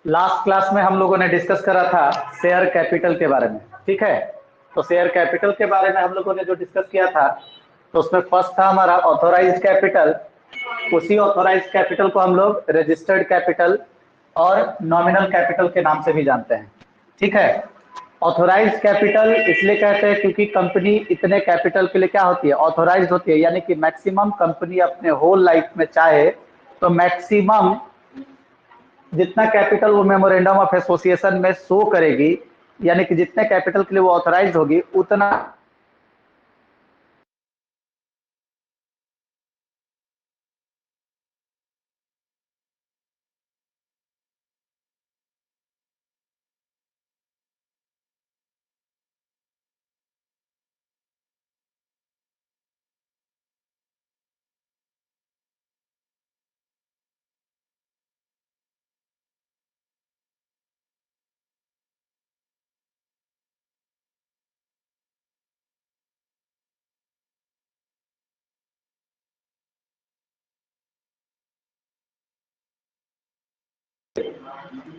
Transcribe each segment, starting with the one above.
Last class में हम लोगों ने डिस्कस करा था शेयर कैपिटल के बारे में, ठीक है। तो शेयर कैपिटल के बारे में हम लोगों ने जो डिस्कस किया था, तो उसमें फर्स्ट था हमारा ऑथोराइज्ड कैपिटल। उसी ऑथोराइज्ड कैपिटल को हम लोग रजिस्टर्ड कैपिटल और नॉमिनल कैपिटल के नाम से भी जानते हैं, ठीक है। ऑथोराइज्ड कैपिटल इसलिए कहते हैं क्योंकि कंपनी इतने कैपिटल के लिए क्या होती है, ऑथोराइज्ड होती है, यानी कि मैक्सिमम कंपनी अपने होल लाइफ में चाहे तो मैक्सिमम जितना कैपिटल वो मेमोरेंडम ऑफ एसोसिएशन में शो करेगी, यानी कि जितने कैपिटल के लिए वो ऑथराइज होगी उतना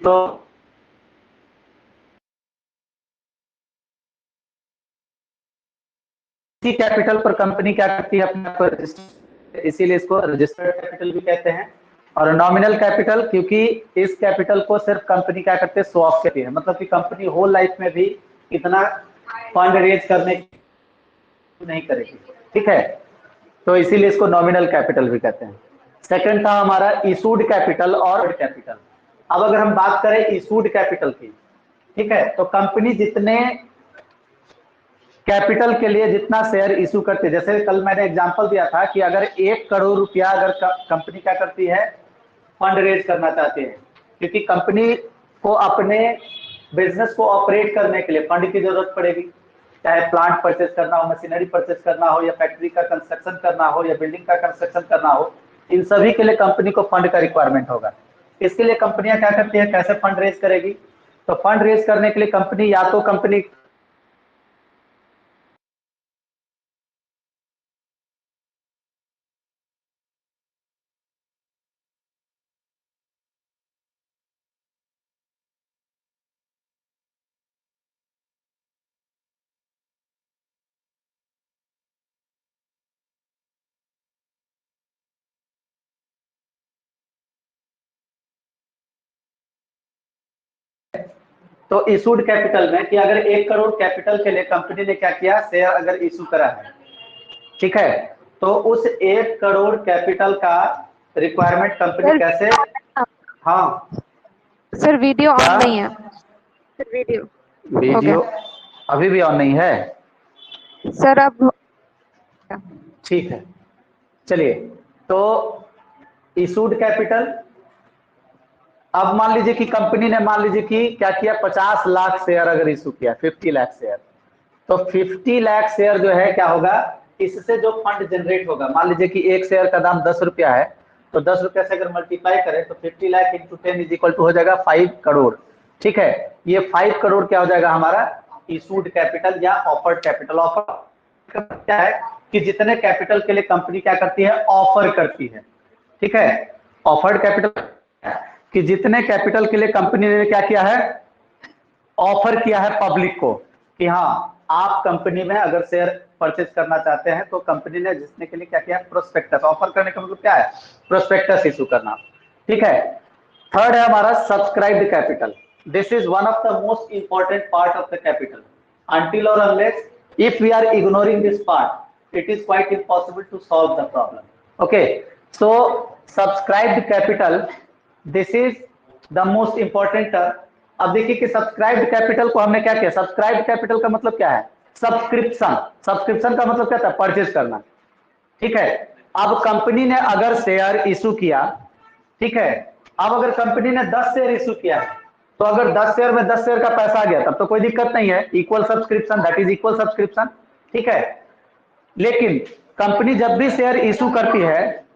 तो इसी कैपिटल पर कंपनी क्या करती है, अपने आप रजिस्टर, इसीलिए इसको रजिस्टर्ड कैपिटल भी कहते हैं। और नॉमिनल कैपिटल क्योंकि इस कैपिटल को सिर्फ कंपनी क्या करते हैं, शो ऑफ करती है, मतलब कि कंपनी होल लाइफ में भी इतना फंड रेज करने नहीं करेगी, ठीक है। तो इसीलिए इसको नॉमिनल कैपिटल भी कहते हैं। सेकंड था हमारा इशूड कैपिटल और कैपिटल। अब अगर हम बात करें इशूड कैपिटल की, ठीक है, तो कंपनी जितने कैपिटल के लिए जितना शेयर इशू करती है, जैसे कल मैंने एग्जांपल दिया था कि अगर 1 करोड़ रुपया अगर कंपनी क्या करती है, फंड रेज करना चाहती है, क्योंकि कंपनी को अपने बिजनेस को ऑपरेट करने के लिए फंड की जरूरत पड़ेगी, चाहे प्लांट परचेज करना हो, मशीनरी परचेज करना हो, या फैक्ट्री का कंस्ट्रक्शन करना हो, या बिल्डिंग का कंस्ट्रक्शन करना हो, इन सभी के लिए कंपनी को फंड का रिक्वायरमेंट होगा। इसके लिए कंपनियां क्या करती है, कैसे फंड रेज करेगी, तो फंड रेज करने के लिए कंपनी या तो कंपनी तो इशूड कैपिटल में कि अगर 1 करोड़ कैपिटल के लिए कंपनी ने क्या किया, शेयर अगर इशू करा है, ठीक है, तो उस 1 करोड़ कैपिटल का रिक्वायरमेंट कंपनी कैसे, हाँ सर वीडियो क्या, ऑन नहीं है सर, वीडियो अभी भी ऑन नहीं है सर। अब ठीक है, चलिए। तो इशूड कैपिटल, अब मान लीजिए कि कंपनी ने मान लीजिए कि क्या किया, 50 लाख शेयर अगर इशू किया, 50 लाख शेयर, तो 50 लाख शेयर जो है क्या होगा, इससे जो फंड जनरेट होगा, मान लीजिए कि एक शेयर का दाम 10 रुपया है, तो 10 रुपया से अगर मल्टीप्लाई करें तो 50 lakh into 10 is equal to हो जाएगा 5 करोड़, ठीक है। ये 5 करोड़ क्या हो जाएगा हमारा इशूड कैपिटल या ऑफर्ड कैपिटल। ऑफर क्या है कि जितने कैपिटल के लिए कंपनी क्या करती है, ऑफर करती है, ठीक है। ऑफर्ड कैपिटल कि जितने कैपिटल के लिए कंपनी ने क्या किया है, ऑफर किया है पब्लिक को कि हाँ आप कंपनी में अगर शेयर परचेज करना चाहते हैं, तो कंपनी ने जिसने के लिए क्या किया, प्रोस्पेक्टस। ऑफर करने का मतलब क्या है, प्रोस्पेक्टस इशू करना, ठीक है। थर्ड है हमारा subscribed capital. This is one of the most important part of the capital. Until और unless if we are ignoring this part, it is quite impossible to solve the problem. Okay, so subscribed capital, this is the most important term. अब देखिए कि subscribed capital को हमने क्या किया, subscribed capital का मतलब क्या है, सब्सक्रिप्शन। सब्सक्रिप्शन का मतलब क्या था, परचेज करना, ठीक है। अब कंपनी ने अगर शेयर इशू किया, ठीक है, अब अगर कंपनी ने 10 शेयर इशू किया है, तो अगर 10 शेयर में 10 शेयर का पैसा आ गया तब तो कोई दिक्कत नहीं है, equal subscription, that is equal subscription, ठीक है। लेकिन कंपनी जब भी शेयर इशू करती है,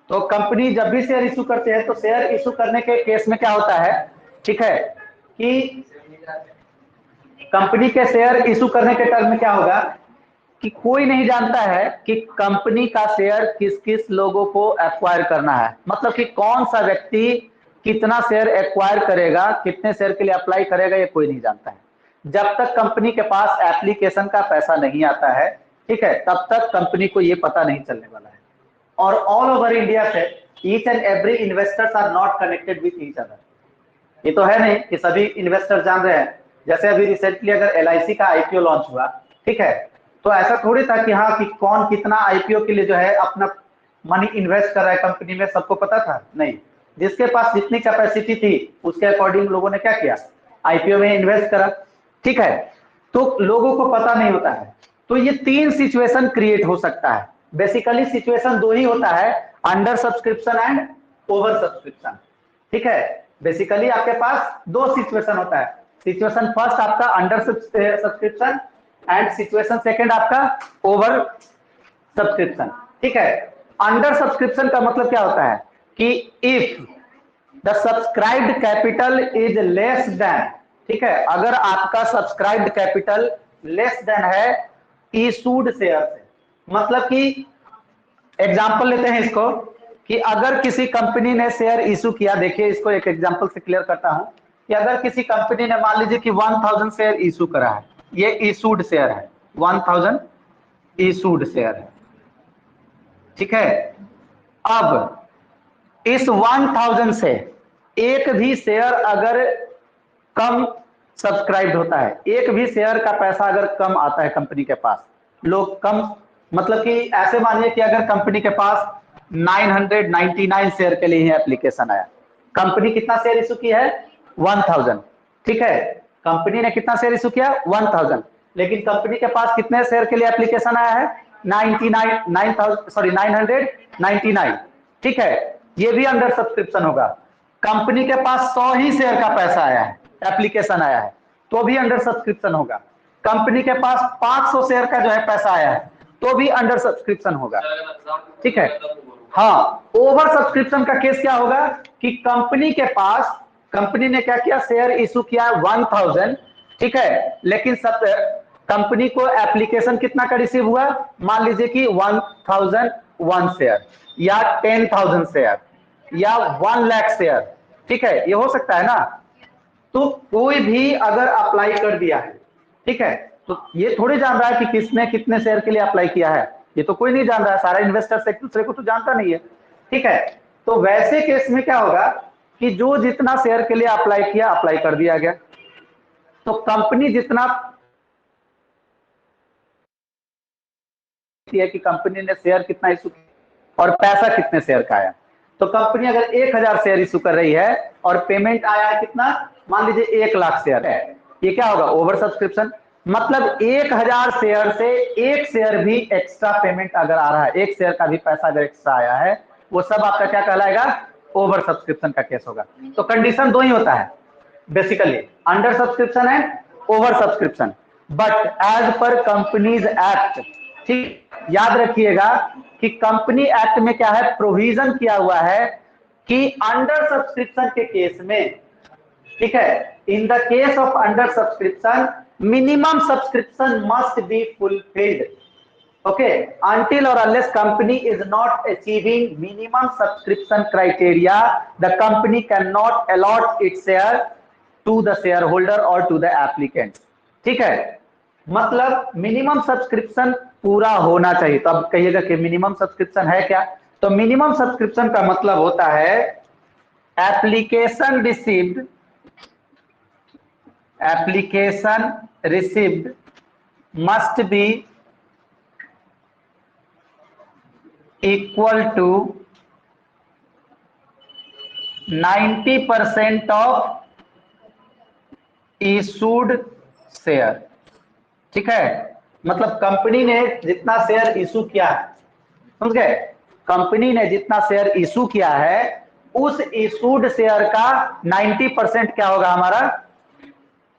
तो कंपनी जब भी शेयर इशू करती है, तो शेयर इशू करने के केस में क्या होता है, ठीक है, कि कंपनी के शेयर इशू करने के टर्म में क्या होगा कि कोई नहीं जानता है कि कंपनी का शेयर किस किस लोगों को एक्वायर करना है, मतलब कि कौन सा व्यक्ति कितना शेयर एक्वायर करेगा, कितने शेयर के लिए अप्लाई करेगा, ये कोई नहीं जानता है। जब तक कंपनी के पास एप्लीकेशन का पैसा नहीं आता है, ठीक है, तब तक कंपनी को ये पता नहीं चलने वाला है। और ऑल ओवर इंडिया से each and every investors are not connected with each other. ये तो है नहीं कि सभी इन्वेस्टर जान रहे हैं। जैसे अभी रिसेंटली अगर LIC का IPO लॉन्च हुआ, ठीक है, तो ऐसा थोड़ी था कि हाँ कि कौन कितना IPO के लिए जो है अपना मनी इन्वेस्ट कर रहा है कंपनी में, सबको पता था नहीं। जिसके पास जितनी कैपेसिटी थी उसके अकॉर्डिंग लोगों ने क्या किया, IPO में इन्वेस्ट करा, ठीक है। तो लोगों को पता नहीं होता है। तो ये 3 सिचुएशन क्रिएट हो सकता है। बेसिकली सिचुएशन 2 ही होता है, under subscription and over subscription, ठीक है। बेसिकली आपके पास 2 सिचुएशन होता है। सिचुएशन फर्स्ट आपका under subscription and situation second आपका ओवर सब्सक्रिप्शन, ठीक है। अंडर सब्सक्रिप्शन का मतलब क्या होता है कि if the subscribed capital is less than, ठीक है, अगर आपका सब्सक्राइब्ड कैपिटल लेस देन है इशूड शेयर से, मतलब कि एग्जांपल लेते हैं इसको कि अगर किसी कंपनी ने शेयर इशू किया, देखिए इसको एक एग्जांपल से क्लियर करता हूं कि अगर किसी कंपनी ने मान लीजिए कि 1000 शेयर इशू करा है, ये इशूड शेयर है, 1000 इशूड शेयर है, ठीक है। अब इस 1000 से एक भी शेयर अगर कम सब्सक्राइब होता है, एक भी शेयर का पैसा अगर कम आता है कंपनी के पास, लोग कम, मतलब कि ऐसे मानिए कि अगर कंपनी के पास 999 शेयर के लिए ही एप्लीकेशन आया, कंपनी कितना शेयर इशू की है 1000, ठीक है, कंपनी ने कितना शेयर इशू किया 1000, लेकिन कंपनी के पास कितने शेयर के लिए एप्लीकेशन आया है 999, ठीक है, ये भी अंडर सब्सक्रिप्शन होगा। कंपनी के पास 100 ही शेयर का पैसा आया है, एप्लीकेशन आया है, तो भी अंडर सब्सक्रिप्शन होगा। कंपनी के पास 500 शेयर का जो है पैसा आया है, तो भी अंडर सब्सक्रिप्शन होगा, ठीक है। हाँ, ओवर सब्सक्रिप्शन का केस क्या होगा कि कंपनी के पास, कंपनी ने क्या किया, शेयर इशू किया 1000, ठीक है, लेकिन सब कंपनी को एप्लीकेशन कितना का रिसीव हुआ, मान लीजिए कि 1001 शेयर या 10,000 शेयर या 1 लाख शेयर, ठीक है, ये हो सकता है ना। तो कोई भी अगर अप्लाई कर दिया है, ठीक है, तो ये थोड़ी जान रहा है कि किसने कितने शेयर के लिए अप्लाई किया है, ये तो कोई नहीं जान रहा है, सारा इन्वेस्टर एक दूसरे को तो जानता नहीं है, ठीक है। तो वैसे केस में क्या होगा कि जो जितना शेयर के लिए अप्लाई किया, अप्लाई कर दिया गया, तो कंपनी जितना है कि कंपनी ने शेयर कितना इशू किया और पैसा कितने शेयर का आया। तो कंपनी अगर 1000 शेयर इशू कर रही है और पेमेंट आया है कितना, मान लीजिए 1 लाख शेयर है, ये क्या होगा ओवर सब्सक्रिप्शन। मतलब 1000 शेयर से एक शेयर भी एक्स्ट्रा पेमेंट अगर आ रहा है, एक शेयर का भी पैसा अगर एक्स्ट्रा आया है, वो सब आपका क्या कहलाएगा, ओवर सब्सक्रिप्शन का केस होगा। तो कंडीशन 2 ही होता है basically, under subscription and over subscription. But as per companies act, ठीक, याद रखिएगा कि कंपनी एक्ट में क्या है, प्रोविजन किया हुआ है कि अंडर सब्सक्रिप्शन के केस में, ठीक है, इन the case of under subscription minimum subscription must be fulfilled, okay, until or unless company is not achieving minimum subscription criteria, the company cannot allot its share to the shareholder or to the applicant, ठीक है। मतलब minimum subscription पूरा होना चाहिए। तो अब कहिएगा कि मिनिमम सब्सक्रिप्शन है क्या, तो मिनिमम सब्सक्रिप्शन का मतलब होता है application received must be equal to 90% of issued share, ठीक है। मतलब कंपनी ने जितना शेयर इशू किया है, समझ गए, कंपनी ने जितना शेयर इशू किया है उस इशूड शेयर का 90% क्या होगा, हमारा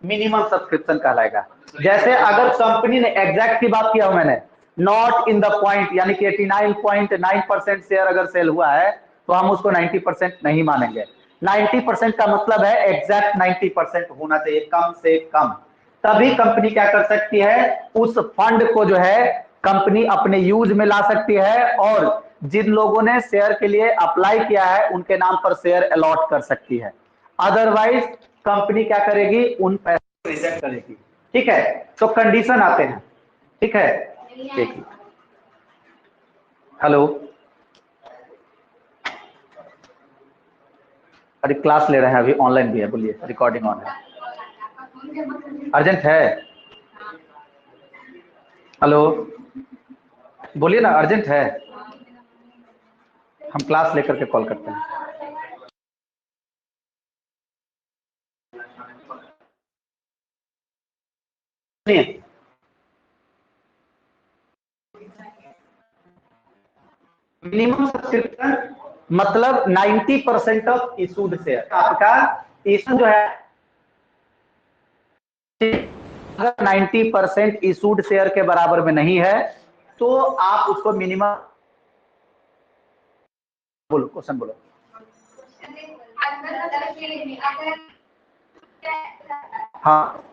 मिनिमम सब्सक्रिप्शन कहलाएगा। जैसे अगर कंपनी ने, एग्जैक्ट की बात किया हूं मैंने, नॉट इन द पॉइंट, यानी कि 89.9% शेयर अगर सेल हुआ है तो हम उसको 90% नहीं मानेंगे। 90% का मतलब है एग्जैक्ट 90% होना चाहिए, कम से कम, तभी कंपनी क्या कर सकती है, उस फंड को जो है कंपनी अपने यूज में ला सकती है और जिन लोगों ने शेयर के लिए अप्लाई किया है उनके नाम पर शेयर अलॉट कर सकती है, अदरवाइज कंपनी क्या करेगी, उन पैसे को रिजेक्ट करेगी। ठीक है, तो कंडीशन आते हैं। ठीक है, देखिए, हेलो, अरे क्लास ले रहे हैं, अभी ऑनलाइन भी है, बोलिए, रिकॉर्डिंग ऑन है, अर्जेंट है, हेलो, बोलिए ना, अर्जेंट है, हम क्लास लेकर के कॉल करते हैं। मिनिमम सब्सक्रिप्शन मतलब 90% ऑफ इशूड शेयर, आपका इशू जो है, अगर 90% इशूड शेयर के बराबर में नहीं है तो आप उसको मिनिमम, बोलो क्वेश्चन बोलो। हाँ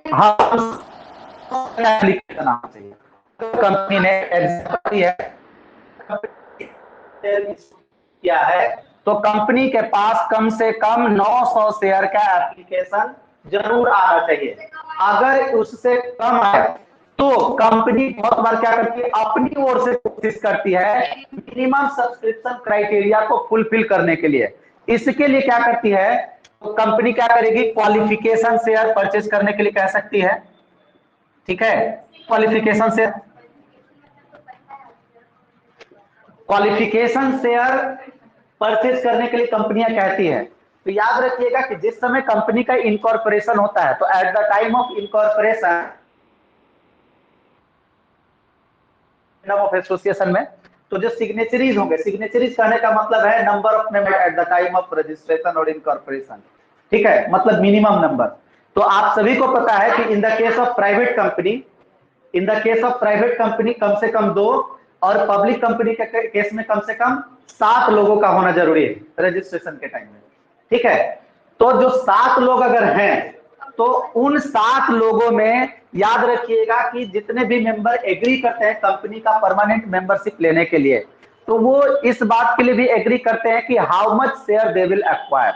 हाँ, एप्लीकेशन आना चाहिए। कंपनी ने एग्जाम्पल किया है तो कंपनी के पास कम से कम 900 शेयर का एप्लीकेशन जरूर आना चाहिए। अगर उससे कम है तो कंपनी बहुत बार क्या करती है, अपनी ओर से कोशिश करती है मिनिमम सब्सक्रिप्शन क्राइटेरिया को फुलफिल करने के लिए। इसके लिए क्या करती है, तो कंपनी क्या करेगी, क्वालिफिकेशन शेयर परचेज करने के लिए कह सकती है। ठीक है, qualification share, qualification share purchase करने के लिए कंपनियां कहती है। तो याद रखिएगा कि जिस समय कंपनी का इनकॉर्पोरेशन होता है तो at the time of incorporation of association में, तो जो सिग्नेचरीज होंगे, सिग्नेचरीज कहने का मतलब है number of member at the time of registration और इनकॉर्पोरेशन। ठीक है, मतलब मिनिमम नंबर। तो आप सभी को पता है कि in the case of private company, in the case of private company कम से कम 2 और पब्लिक कंपनी के केस में कम से कम 7 लोगों का होना जरूरी है रजिस्ट्रेशन के टाइम में। ठीक है, तो जो 7 लोग अगर हैं तो उन 7 लोगों में याद रखिएगा कि जितने भी मेंबर एग्री करते हैं कंपनी का परमानेंट मेंबरशिप लेने के लिए, तो वो इस बात के लिए भी एग्री करते हैं कि how much share they will acquire.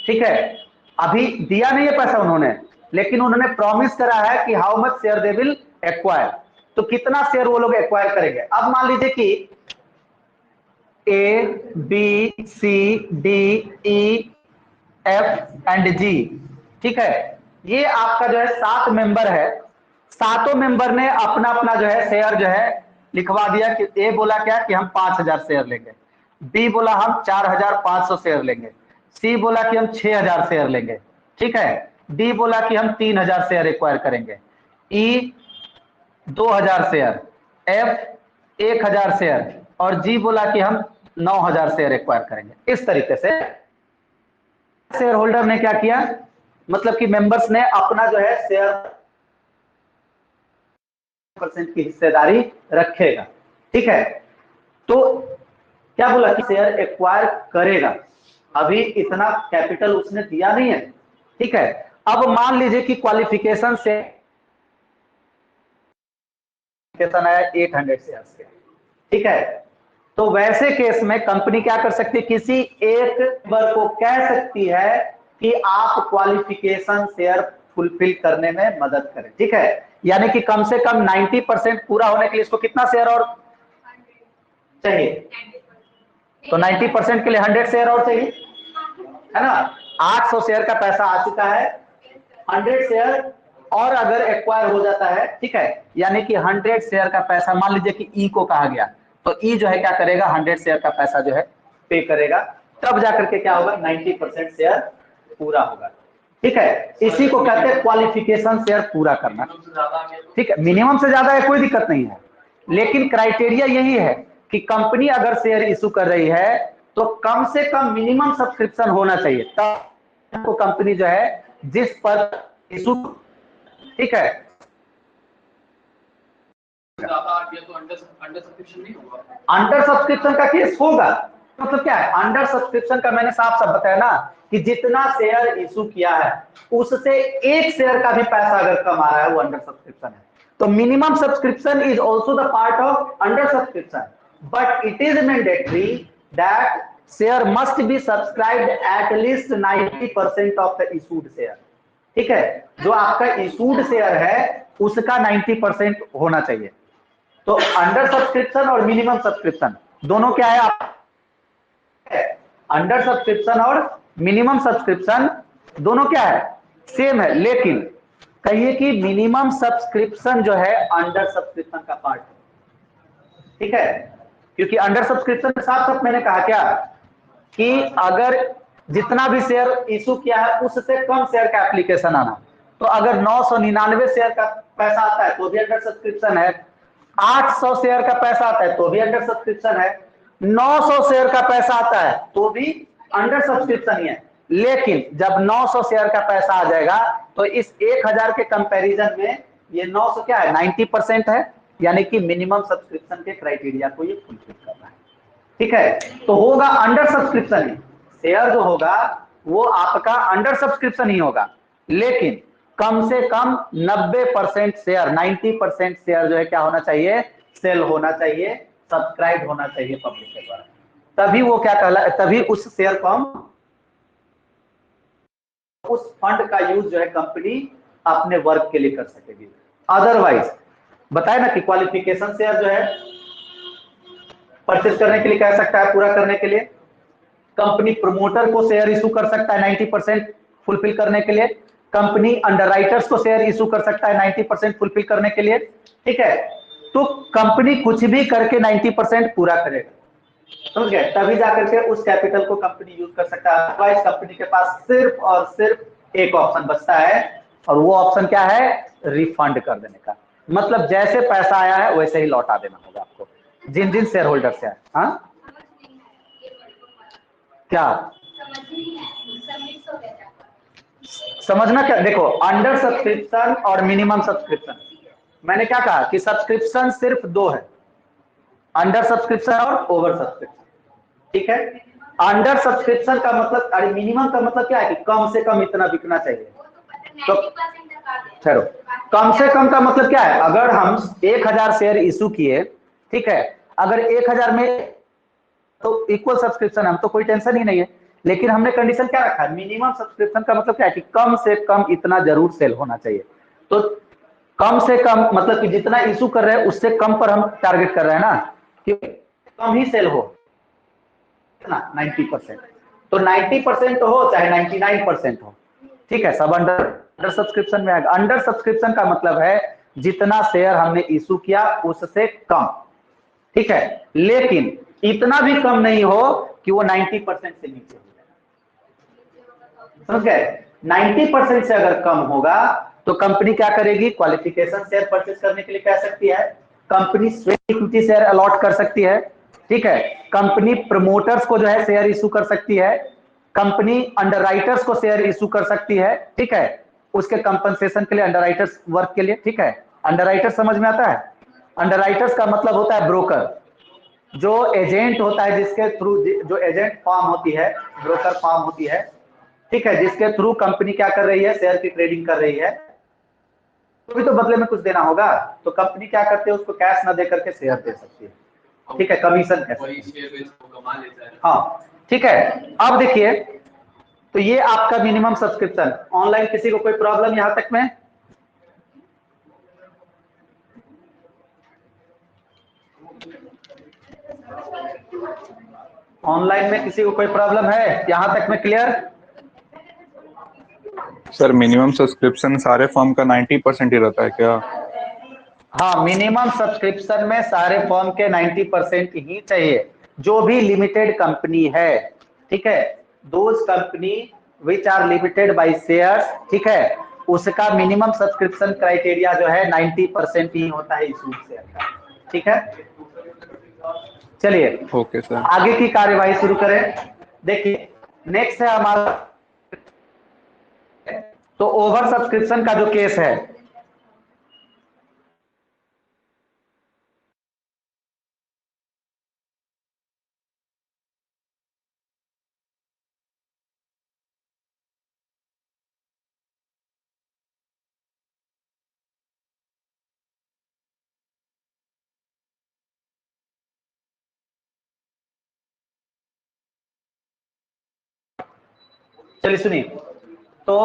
ठीक है, अभी दिया नहीं है पैसा उन्होंने, लेकिन उन्होंने प्रॉमिस करा है कि how much share they will acquire, तो कितना शेयर वो लोग एक्वायर करेंगे। अब मान लीजिए कि A B C D E F and G, ठीक है, ये आपका जो है 7 मेंबर है, सातों मेंबर ने अपना अपना जो है शेयर जो है लिखवा दिया कि ए बोला क्या कि हम 5000 शेयर लेंगे, बी बोला हम 4500 शेयर लेंगे, सी बोला कि हम 6000 शेयर लेंगे, ठीक है, डी बोला कि हम 3000 शेयर एक्वायर करेंगे, ई 2000 शेयर, एफ 1000 शेयर और जी बोला कि हम 9000 शेयर एक्वायर करेंगे। इस तरीके से शेयर होल्डर ने क्या किया, मतलब कि मेंबर्स ने अपना जो है शेयर % की हिस्सेदारी रखेगा। ठीक है, तो क्या बोला कि शेयर एक्वायर करेगा, अभी इतना कैपिटल उसने दिया नहीं है। ठीक है, अब मान लीजिए कि क्वालिफिकेशन से आया 800 शेयर से। ठीक है, तो वैसे केस में कंपनी क्या कर सकती है, किसी एक मेंबर को कह सकती है कि आप क्वालिफिकेशन शेयर फुलफिल करने में मदद करें। ठीक है, यानी कि कम से कम 90% पूरा होने के लिए इसको कितना शेयर और चाहिए, तो 90% के लिए 100 शेयर और चाहिए, है ना। 800 शेयर का पैसा आ चुका है, 100 शेयर और अगर एक्वायर हो जाता है, ठीक है, यानी कि 100 शेयर का पैसा, मान लीजिए कि ई को कहा गया, तो ई जो है क्या करेगा, 100 शेयर का पैसा जो है पे करेगा, तब जाकर के क्या होगा, 90% शेयर पूरा होगा। ठीक है, इसी को कहते हैं क्वालिफिकेशन शेयर पूरा करना। ठीक है, मिनिमम से ज्यादा है कोई दिक्कत नहीं है, लेकिन क्राइटेरिया यही है कि कंपनी अगर शेयर इशू कर रही है तो कम से कम मिनिमम सब्सक्रिप्शन होना चाहिए, तब को कंपनी जो है जिस पर इशू, ठीक है, अंडर सब्सक्रिप्शन का केस होगा, मतलब क्या है अंडर सब्सक्रिप्शन का, मैंने साफ साफ बताया ना कि जितना शेयर इशू किया है उससे एक शेयर का भी पैसा अगर कम आ रहा है वो अंडर सब्सक्रिप्शन है। तो minimum subscription is also the part of under subscription. but it is mandatory that share must be subscribed at least 90% of the issued share। ठीक है, जो आपका issued शेयर है उसका 90% होना चाहिए। तो अंडर सब्सक्रिप्शन और मिनिमम सब्सक्रिप्शन दोनों क्या है? अंडर सब्सक्रिप्शन और मिनिमम सब्सक्रिप्शन दोनों क्या है? सेम है, लेकिन कहिए कि मिनिमम सब्सक्रिप्शन जो है अंडर सब्सक्रिप्शन का पार्ट है। ठीक है, क्योंकि अंडर सब्सक्रिप्शन में साफ साफ मैंने कहा क्या कि अगर जितना भी शेयर इशू किया है उससे कम शेयर का एप्लीकेशन आना, तो अगर 999 शेयर का पैसा आता है तो भी अंडर सब्सक्रिप्शन है, 800 शेयर का पैसा आता है तो भी अंडर सब्सक्रिप्शन है, 900 शेयर का पैसा आता है तो भी अंडर सब्सक्रिप्शन ही है। लेकिन जब 900 शेयर का पैसा आ जाएगा तो इस 1000 के कंपैरिजन में ये 900 क्या है? 90% है, यानी कि मिनिमम सब्सक्रिप्शन के क्राइटेरिया को ये फुलफिल करना है। ठीक है, तो होगा अंडर सब्सक्रिप्शन ही, शेयर जो होगा वो आपका अंडर सब्सक्रिप्शन ही होगा, लेकिन कम से कम 90% शेयर, 90% शेयर जो है क्या होना चाहिए? सेल होना चाहिए, सब्सक्राइब होना चाहिए पब्लिक के द्वारा, तभी वो क्या कहला, तभी उस शेयर को हम उस फंड का यूज जो है कंपनी अपने वर्क के लिए कर सकेगी। अदरवाइज बताए ना कि क्वालिफिकेशन शेयर जो है परचेज करने के लिए कह सकता है, पूरा करने के लिए कंपनी प्रमोटर को शेयर इशू कर सकता है 90% फुलफिल करने के लिए, कंपनी अंडरराइटर्स को शेयर इशू कर सकता है 90% फुलफिल करने के लिए। ठीक है, तो कंपनी कुछ भी करके 90% पूरा करेगा, समझ गए? तभी जाकर के उस कैपिटल को कंपनी यूज कर सकता है। अदरवाइज कंपनी के पास सिर्फ और सिर्फ एक ऑप्शन बचता है, और वो ऑप्शन क्या है? रिफंड कर देने का। मतलब जैसे पैसा आया है वैसे ही लौटा देना होगा आपको, जिन जिन शेयर होल्डर से आया। हाँ क्या समझना? क्या देखो, अंडर सब्सक्रिप्शन और मिनिमम सब्सक्रिप्शन, मैंने क्या कहा कि सब्सक्रिप्शन सिर्फ दो है, अंडर सब्सक्रिप्शन और ओवर सब्सक्रिप्शन। ठीक है, अंडर सब्सक्रिप्शन का मतलब, अरे मिनिमम का मतलब क्या है कि कम से कम इतना बिकना चाहिए। तो ठहरो, कम से कम का मतलब क्या है? अगर हम 1000 शेयर इशू किए, ठीक है, अगर 1000 में तो इक्वल सब्सक्रिप्शन, हम तो कोई टेंशन ही नहीं है, लेकिन हमने कंडीशन क्या रखा है? मिनिमम सब्सक्रिप्शन का मतलब क्या है कि कम से कम इतना जरूर सेल होना चाहिए। तो कम से कम मतलब कि जितना इशू कर रहे हैं उससे कम पर हम टारगेट कर रहे हैं ना, कि कम ही सेल हो, कितना? 90%। तो 90% हो चाहे 99% हो, ठीक है, सब अंडर सब्सक्रिप्शन में आएगा। अंडर सब्सक्रिप्शन का मतलब है जितना शेयर हमने इशू किया उससे कम, ठीक है, लेकिन इतना भी कम नहीं हो कि वो 90% से नीचे हो जाए, समझ गए? 90% से अगर कम होगा तो कंपनी क्या करेगी? क्वालिफिकेशन शेयर परचेज करने के लिए कह सकती है, company sweat equity share allot कर सकती है, ठीक है, कंपनी प्रमोटर्स को जो है शेयर इशू कर सकती है, कंपनी अंडरराइटर्स को शेयर इशू कर सकती है, ठीक है, उसके कंपनसेशन के लिए, अंडरराइटर्स वर्क के लिए। ठीक है, अंडरराइटर समझ में आता है? अंडरराइटर्स का मतलब होता है ब्रोकर, जो एजेंट होता है, जिसके थ्रू, जो एजेंट फॉर्म होती है, ब्रोकर फॉर्म होती है, ठीक है, जिसके थ्रू कंपनी क्या कर रही है? शेयर की ट्रेडिंग कर रही है, तो भी तो बदले में कुछ देना होगा, तो कंपनी क्या करती है? उसको कैश ना दे करके शेयर दे सकती है, ठीक है, कमीशन कैसे। हाँ, ठीक है, अब देखिए, तो ये आपका मिनिमम सब्सक्रिप्शन। ऑनलाइन किसी को कोई प्रॉब्लम यहां तक में? ऑनलाइन में किसी को कोई प्रॉब्लम है यहां तक में? क्लियर? सर मिनिमम सब्सक्रिप्शन सारे फॉर्म का 90% ही रहता है क्या? हाँ, मिनिमम सब्सक्रिप्शन में सारे फॉर्म के 90% ही चाहिए, जो भी लिमिटेड कंपनी है, ठीक है, those company which are limited by shares, ठीक है, उसका मिनिमम सब्सक्रिप्शन क्राइटेरिया जो है 90% ही होता है इशू शेयर का, ठीक है। चलिए ओके सर। आगे की कार्यवाही शुरू करें। देखिए नेक्स्ट है हमारा, तो ओवर सब्सक्रिप्शन का जो केस है, चलिए सुनिए, तो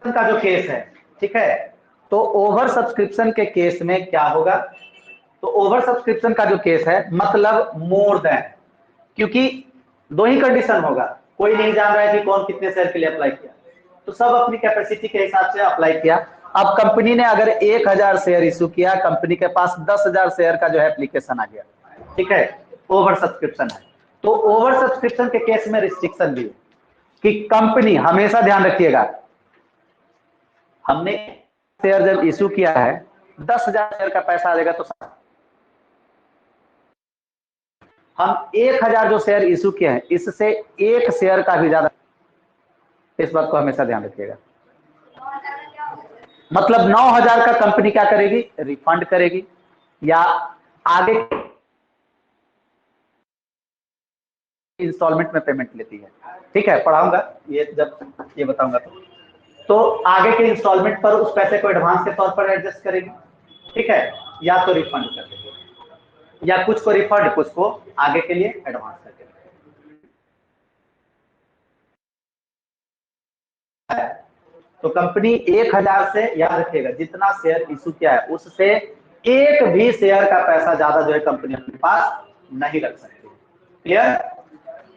का जो केस है, ठीक है, तो ओवर सब्सक्रिप्शन के केस में क्या होगा, तो ओवर सब्सक्रिप्शन का जो केस है मतलब मोर देन, क्योंकि दो ही कंडीशन होगा, कोई नहीं जान रहा है कि कौन कितने शेयर के लिए अप्लाई किया, तो सब अपनी कैपेसिटी के हिसाब से अप्लाई किया। अब कंपनी ने अगर 1000 शेयर इशू किया, कंपनी के पास 10,000 शेयर का जो है एप्लीकेशन आ गया, ठीक है, ओवर सब्सक्रिप्शन है। तो ओवर सब्सक्रिप्शन के केस में रिस्ट्रिक्शन भी है कि कंपनी, हमेशा ध्यान रखिएगा, हमने शेयर जब इशू किया है 10,000 शेयर का पैसा आ जाएगा, तो हम 1000 जो शेयर इशू किए हैं इससे एक शेयर का भी ज्यादा, इस बात को हमेशा ध्यान रखिएगा। मतलब 9,000 का कंपनी क्या करेगी, रिफंड करेगी या आगे इंस्टॉलमेंट में पेमेंट लेती है, ठीक है, पढ़ाऊंगा ये जब ये बताऊंगा तो आगे के इंस्टॉलमेंट पर उस पैसे को एडवांस के तौर पर एडजस्ट करेगी, ठीक है, या तो रिफंड कर देगी, या कुछ को रिफंड कुछ को आगे के लिए एडवांस करके। तो कंपनी 1000 से, याद रखिएगा, जितना शेयर इशू किया है उससे एक भी शेयर का पैसा ज्यादा जो है कंपनी अपने पास नहीं रख सकती। क्लियर?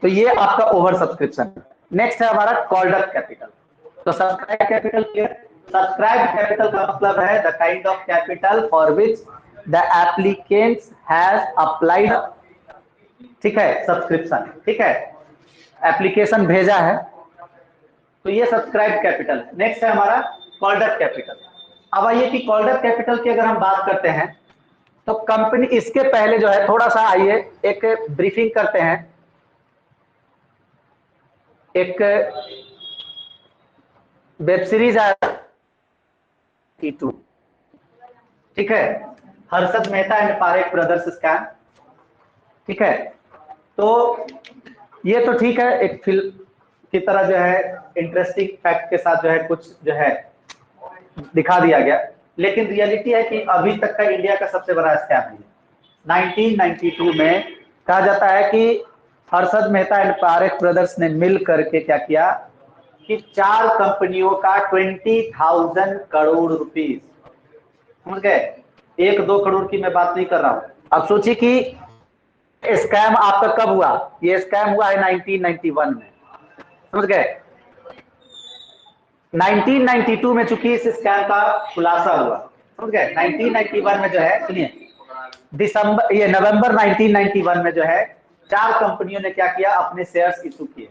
तो ये आपका ओवर सब्सक्रिप्शन। नेक्स्ट है हमारा कॉल्ड अप कैपिटल। तो subscribe capital clear? Subscribe capital का मतलब है the kind of capital for which the applicant has applied, ठीक है, सब्सक्रिप्शन, ठीक है, एप्लीकेशन भेजा है, तो ये सब्सक्राइब कैपिटल। नेक्स्ट है हमारा कॉल्ड अप कैपिटल। अब आइए कि कॉल्ड अप कैपिटल की अगर हम बात करते हैं तो कंपनी, इसके पहले जो है थोड़ा सा आइए एक ब्रीफिंग करते हैं। एक वेब सीरीज आया T2, ठीक है, Harshad Mehta and Parekh brothers scam, ठीक है, तो ये तो ठीक है, एक फिल्म की तरह जो है इंटरेस्टिंग फैक्ट के साथ जो है कुछ जो है दिखा दिया गया, लेकिन रियलिटी है कि अभी तक का इंडिया का सबसे बड़ा स्कैम है। 1992 में कहा जाता है कि हर्षद मेहता एंड पारेख ब्रदर्स ने मिल करके क्या किया कि 4 कंपनियों का 20,000 करोड़ रुपीस, समझ गए, 1-2 करोड़ की मैं बात नहीं कर रहा हूं। अब सोचिए कि स्कैम आपका कब हुआ, ये स्कैम हुआ है 1991 में, समझ गए। 1992 में चूंकि इस स्कैम का खुलासा हुआ, समझ गए, 1991 में जो है, सुनिए, दिसंबर, ये नवंबर 1991 में जो है 4 कंपनियों ने क्या किया, अपने शेयर्स इशू किए।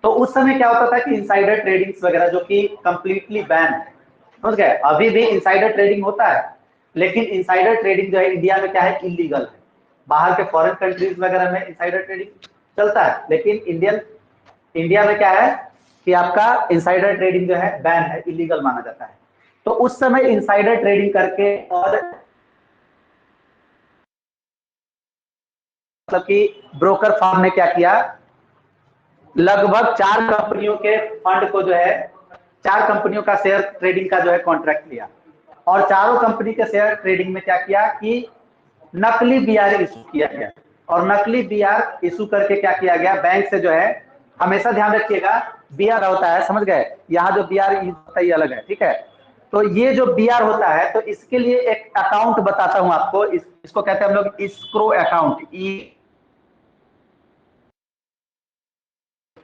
तो उस समय क्या होता था कि इनसाइडर ट्रेडिंग्स वगैरह जो कि कंप्लीटली बैन है, समझ गए, अभी भी इनसाइडर ट्रेडिंग होता है, लेकिन इनसाइडर ट्रेडिंग जो है इंडिया में क्या है, इलीगल है। बाहर के फॉरेन कंट्रीज वगैरह में इनसाइडर ट्रेडिंग चलता है, लेकिन इंडिया में क्या है कि आपका इनसाइडर ट्रेडिंग जो है बैन है, इलीगल माना जाता है। तो उस समय इनसाइडर ट्रेडिंग करके, और मतलब कि ब्रोकर फर्म ने क्या किया, लगभग 4 कंपनियों के फंड को जो है, 4 कंपनियों का शेयर ट्रेडिंग का जो है कॉन्ट्रैक्ट लिया, और चारों कंपनी के शेयर ट्रेडिंग में क्या किया कि नकली बीआर इशू किया गया, और नकली बीआर इशू करके क्या किया गया, बैंक से जो है, हमेशा ध्यान रखिएगा बीआर होता है, समझ गए, यहाँ जो बीआर होता है ये अलग है, ठीक है। तो ये जो बीआर होता है, तो इसके लिए एक अकाउंट बताता हूं आपको, इसको कहते हैं हम लोग एस्क्रो अकाउंट,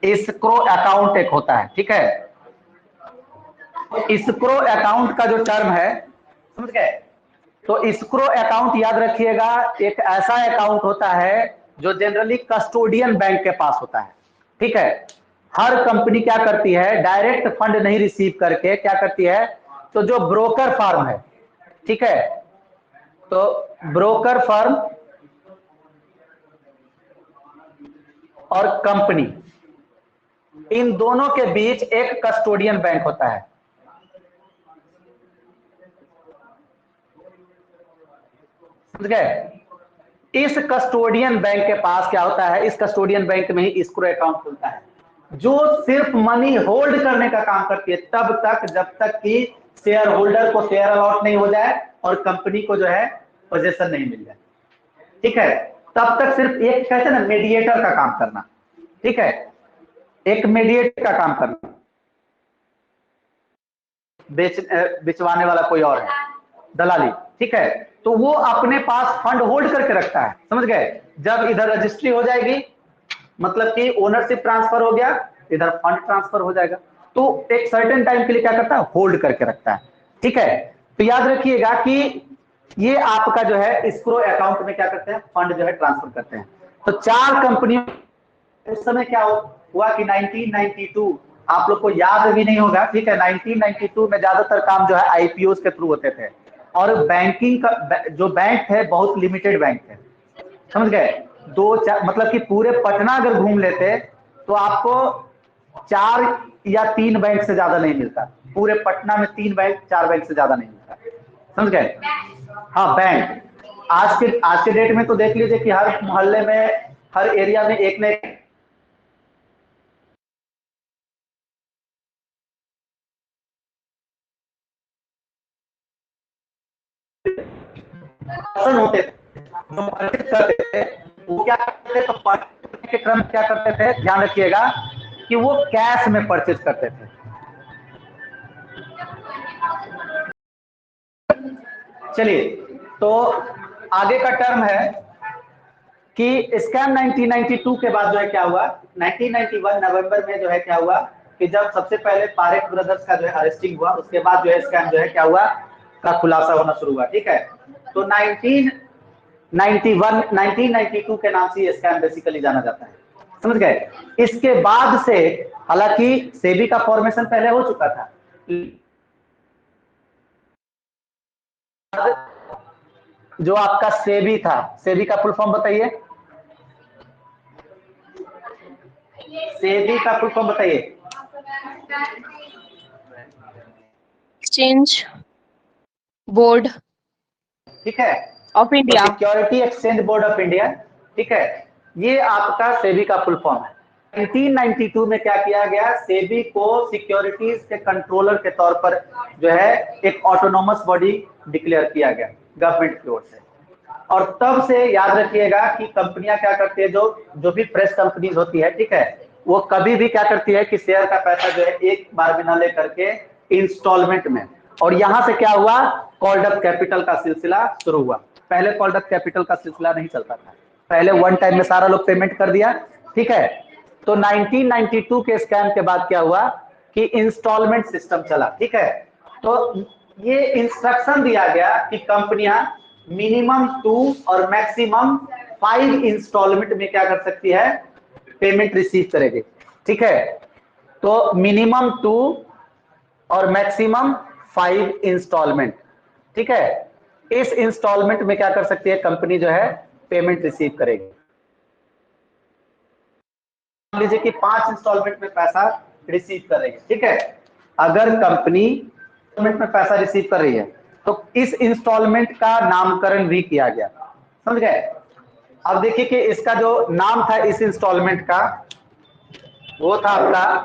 एस्क्रो अकाउंट एक होता है, ठीक है। एस्क्रो अकाउंट का जो टर्म है, समझ गए, तो एस्क्रो अकाउंट याद रखिएगा एक ऐसा अकाउंट होता है जो जनरली कस्टोडियन बैंक के पास होता है, ठीक है। हर कंपनी क्या करती है, डायरेक्ट फंड नहीं रिसीव करके क्या करती है, तो जो ब्रोकर फर्म है, ठीक है, तो ब्रोकर फर्म और कंपनी, इन दोनों के बीच एक कस्टोडियन बैंक होता है, समझ गए। इस कस्टोडियन बैंक के पास क्या होता है, इस कस्टोडियन बैंक में ही एस्क्रो अकाउंट खुलता है, जो सिर्फ मनी होल्ड करने का काम करती है, तब तक जब तक कि शेयर होल्डर को शेयर अलॉट नहीं हो जाए और कंपनी को जो है पोजीशन नहीं मिल जाए, ठीक है। तब तक सिर्फ एक कहते हैं ना, मीडिएटर का काम करना, ठीक है, एक मीडिएटर का काम करना। बिचवाने वाला कोई और है, दलाली, ठीक है। तो वो अपने पास फंड होल्ड करके रखता है, समझ गए। जब इधर रजिस्ट्री हो जाएगी, मतलब कि ओनरशिप ट्रांसफर हो गया, इधर फंड ट्रांसफर हो जाएगा, तो एक सर्टेन टाइम के लिए क्या करता है, होल्ड करके रखता है, ठीक है। तो याद रखिएगा कि ये आपका जो है स्क्रो अकाउंट में क्या करते हैं, फंड जो है ट्रांसफर करते हैं। तो 4 कंपनियों, उस समय क्या हुआ कि 1992, आप लोग को याद भी नहीं होगा, ठीक है। 1992 में ज्यादातर काम जो है आईपीओ के थ्रू होते थे, और बैंकिंग का जो बैंक थे बहुत लिमिटेड बैंक थे, समझ गए। 2-4 मतलब कि पूरे पटना अगर घूम लेते तो आपको 4 या 3 बैंक से ज्यादा नहीं मिलता, पूरे पटना में 3 बैंक 4 बैंक से ज्यादा नहीं मिलता, समझ गए। हाँ बैंक, आज के डेट में तो देख लीजिए कि हर मोहल्ले में, हर एरिया में एक न एक होते थे, जो परचेज करते थे वो क्या करते थे, तो परचेज के क्रम क्या करते थे, ध्यान रखिएगा कि वो कैश में परचेज करते थे। चलिए, तो आगे का टर्म है कि स्कैम 1992 के बाद जो है क्या हुआ, 1991 नवंबर में जो है क्या हुआ कि जब सबसे पहले पारेख ब्रदर्स का जो है अरेस्टिंग हुआ, उसके बाद जो है स्कैम जो है क्या हुआ का खुलासा होना शुरू हुआ, ठीक है। तो 1992 के नाम से ये स्कैम बेसिकली जाना जाता है, समझ गए। इसके बाद से, हालांकि सेबी का फॉर्मेशन पहले हो चुका था, जो आपका सेबी था, सेबी का फुल फॉर्म बताइए, सेबी का फुल फॉर्म बताइए। एक्सचेंज बोर्ड ठीक है, of India. Security exchange board of India, ठीक है। ये आपका सेबी का फुल फॉर्म है। 1992 में क्या किया गया, सेबी को सिक्योरिटीज के कंट्रोलर के तौर पर जो है एक ऑटोनोमस बॉडी डिक्लेयर किया गया गवर्नमेंट की ओर से। और तब से याद रखिएगा कि कंपनियां क्या करती है, जो भी प्रेस कंपनीज होती है, ठीक है, वो कभी भी क्या करती है कि शेयर का पैसा जो है एक बार में न ले करके इंस्टॉलमेंट में, और यहां से क्या हुआ, कॉल्ड अप कैपिटल का सिलसिला शुरू हुआ। पहले कॉल्ड अप कैपिटल का सिलसिला नहीं चलता था, पहले वन टाइम में सारा लोग पेमेंट कर दिया, ठीक है। तो 1992 के स्कैम के बाद क्या हुआ कि इंस्टॉलमेंट सिस्टम चला, ठीक है। तो ये इंस्ट्रक्शन दिया गया कि कंपनियां मिनिमम 2 और मैक्सिमम 5 इंस्टॉलमेंट में क्या कर सकती है, पेमेंट रिसीव करेगी, ठीक है। तो मिनिमम 2 और मैक्सिमम 5 इंस्टॉलमेंट, ठीक है। इस इंस्टॉलमेंट में क्या कर सकती है कंपनी, जो है पेमेंट रिसीव करेगी। मान लीजिए कि 5 इंस्टॉलमेंट में पैसा रिसीव कर रही है, ठीक है। अगर कंपनी इंस्टॉलमेंट में पैसा रिसीव कर रही है तो इस इंस्टॉलमेंट का नामकरण भी किया गया, समझ गए। अब देखिए कि इसका जो नाम था इस इंस्टॉलमेंट का, वो था आपका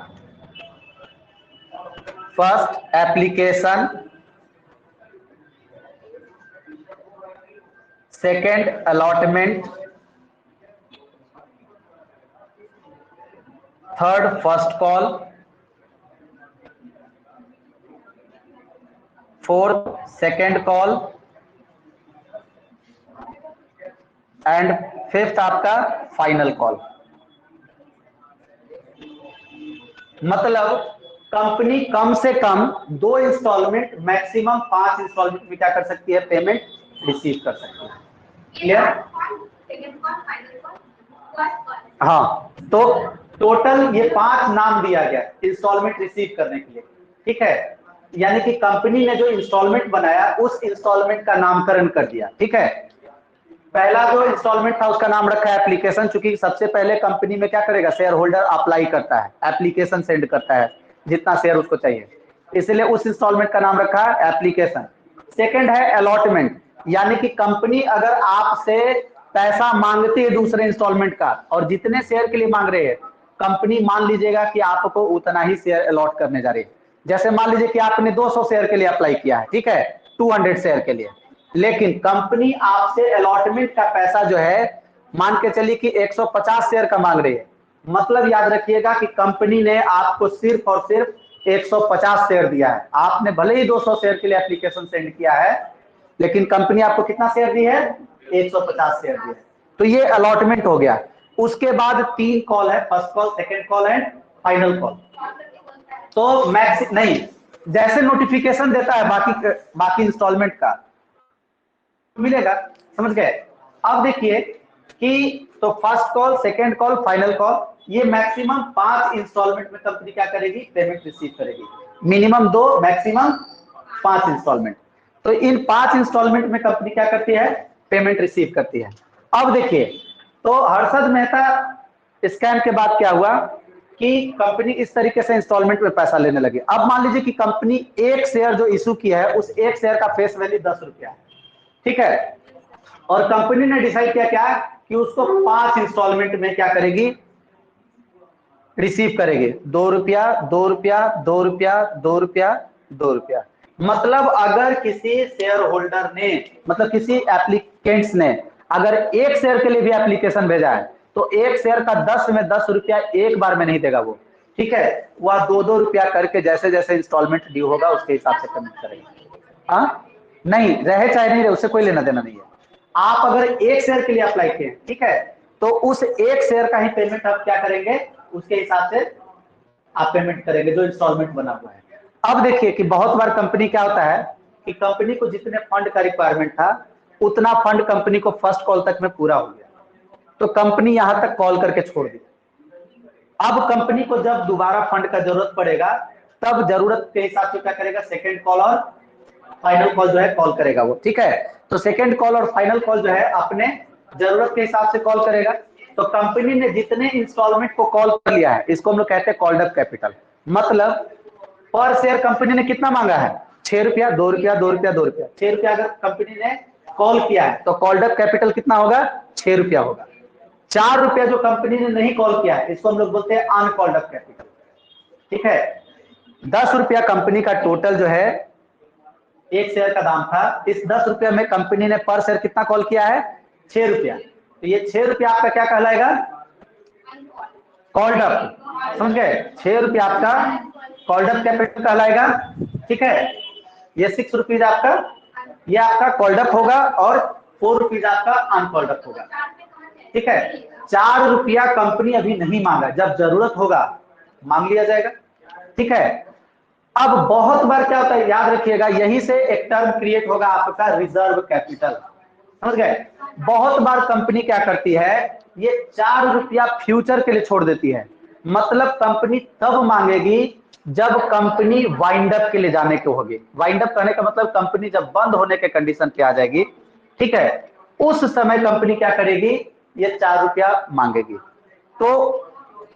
first application, second allotment, third first call, fourth second call, and fifth आपका फाइनल कॉल। मतलब कंपनी कम से कम 2 इंस्टॉलमेंट, मैक्सिमम 5 इंस्टॉलमेंट में क्या कर सकती है, पेमेंट रिसीव कर सकती है। क्लियर? हाँ, तो टोटल ये 5 नाम दिया गया इंस्टॉलमेंट रिसीव करने के लिए, ठीक है। यानी कि कंपनी ने जो इंस्टॉलमेंट बनाया उस इंस्टॉलमेंट का नामकरण कर दिया, ठीक है। पहला जो इंस्टॉलमेंट था उसका नाम रखा है एप्लीकेशन, चूंकि सबसे पहले कंपनी में क्या करेगा, शेयर होल्डर अप्लाई करता है, एप्लीकेशन सेंड करता है जितना शेयर उसको चाहिए, इसलिए उस इंस्टॉलमेंट का नाम रखा है एप्लीकेशन। सेकंड है अलॉटमेंट, यानी कि कंपनी अगर आपसे पैसा मांगती है दूसरे इंस्टॉलमेंट का, और जितने शेयर के लिए मांग रहे हैं, कंपनी मान लीजिएगा कि आपको उतना ही शेयर अलॉट करने जा रही है। जैसे मान लीजिए कि आपने 200 शेयर के लिए अप्लाई किया है, ठीक है, 200 शेयर के लिए, लेकिन कंपनी आपसे अलॉटमेंट का पैसा जो है मान के चलिए कि 150 शेयर का मांग रही है। मतलब याद रखिएगा कि कंपनी ने आपको सिर्फ और सिर्फ 150 शेयर दिया है। आपने भले ही 200 शेयर के लिए एप्लीकेशन सेंड किया है, लेकिन कंपनी आपको कितना शेयर दी है? 150 शेयर दी है। तो ये अलॉटमेंट हो गया। उसके बाद 3 कॉल है, first call, second call and final call. तो मैक्स नहीं, जैसे नोटिफिकेशन देता है बाकी इंस्टॉलमेंट का मिलेगा, समझ गए? अब देखिए कि तो first call, second call, final call, ये मैक्सिमम 5 इंस्टॉलमेंट में कंपनी क्या करेगी? पेमेंट रिसीव करेगी। Minimum 2, maximum 5 installment. तो इन 5 इंस्टॉलमेंट में कंपनी क्या करती है? पेमेंट रिसीव करती है। अब देखिए, तो हर्षद मेहता स्कैम के बाद क्या हुआ कि कंपनी इस तरीके से इंस्टॉलमेंट में पैसा लेने लगी। अब मान लीजिए कि कंपनी एक शेयर जो इशू किया है, उस एक शेयर का फेस वैल्यू 10 रुपया है, ठीक है? और कंपनी ने डिसाइड किया क्या कि उसको 5 इंस्टॉलमेंट में क्या करेगी? रिसीव करेगी। 2 रुपया, 2 रुपया, 2 रुपया, 2 रुपया, 2 रुपया। मतलब अगर किसी शेयर होल्डर ने, मतलब किसी एप्लीकेंट्स ने अगर एक शेयर के लिए भी एप्लीकेशन भेजा है, तो एक शेयर का 10 में 10 रुपया एक बार में नहीं देगा वो, ठीक है? वह 2-2 रुपया करके जैसे जैसे इंस्टॉलमेंट ड्यू होगा उसके हिसाब से पेमेंट करेगा। हाँ, नहीं रहे चाहे नहीं रहे, उससे कोई लेना देना नहीं है। आप अगर एक शेयर के लिए अप्लाई किए, ठीक है, तो उस एक शेयर का ही पेमेंट आप क्या करेंगे? उसके हिसाब से आप पेमेंट करेंगे जो इंस्टॉलमेंट बना हुआ है। अब देखिए कि बहुत बार कंपनी क्या होता है कि कंपनी को जितने फंड का रिक्वायरमेंट था, उतना फंड कंपनी को फर्स्ट कॉल तक में पूरा हो गया, तो कंपनी यहां तक कॉल करके छोड़ दी। अब कंपनी को जब दोबारा फंड का जरूरत पड़ेगा, तब जरूरत के हिसाब से क्या करेगा? सेकेंड कॉल और फाइनल कॉल जो है कॉल करेगा वो, ठीक है? तो सेकेंड कॉल और फाइनल कॉल जो है अपने जरूरत के हिसाब से कॉल करेगा। तो कंपनी ने जितने इंस्टॉलमेंट को कॉल कर लिया है, इसको हम लोग कहते हैं कॉल्ड अप कैपिटल। मतलब पर शेयर कंपनी ने कितना मांगा है? 6 रुपया, 2 रुपया, 2 रुपया, 2 रुपया। 6 रुपया अगर कंपनी ने कॉल किया है, तो कॉल्ड अप कैपिटल कितना होगा? 6 रुपया होगा। 4 रुपया जो कंपनी ने नहीं कॉल किया है, इसको हम लोग बोलते हैं अनकॉल्ड अप कैपिटल, ठीक है? 10 रुपया कंपनी का टोटल जो है एक शेयर का दाम था, इस 10 रुपया में कंपनी ने पर शेयर कितना कॉल किया है? 6 रुपया। तो ये 6 रुपया आपका क्या कहलाएगा? कॉल्ड अप, समझ गए? 6 रुपया आपका कॉल्ड अप कैपिटल कहलाएगा, ठीक है? ये 6 रुपीज आपका, ये आपका कॉल्ड अप होगा, और 4 रुपीज आपका अनकॉल्ड अप होगा, ठीक है? 4 रुपया कंपनी अभी नहीं मांगा, जब जरूरत होगा मांग लिया जाएगा, ठीक है? अब बहुत बार क्या होता है, याद रखिएगा, यहीं से एक टर्म क्रिएट होगा आपका रिजर्व कैपिटल, समझ गए? बहुत बार कंपनी क्या करती है, ये 4 रुपया फ्यूचर के लिए छोड़ देती है। मतलब कंपनी तब मांगेगी जब कंपनी वाइंड अप के लिए जाने के होगी। वाइंड अप करने का मतलब कंपनी जब बंद होने के कंडीशन पे आ जाएगी, ठीक है, उस समय कंपनी क्या करेगी? ये 4 रुपया मांगेगी। तो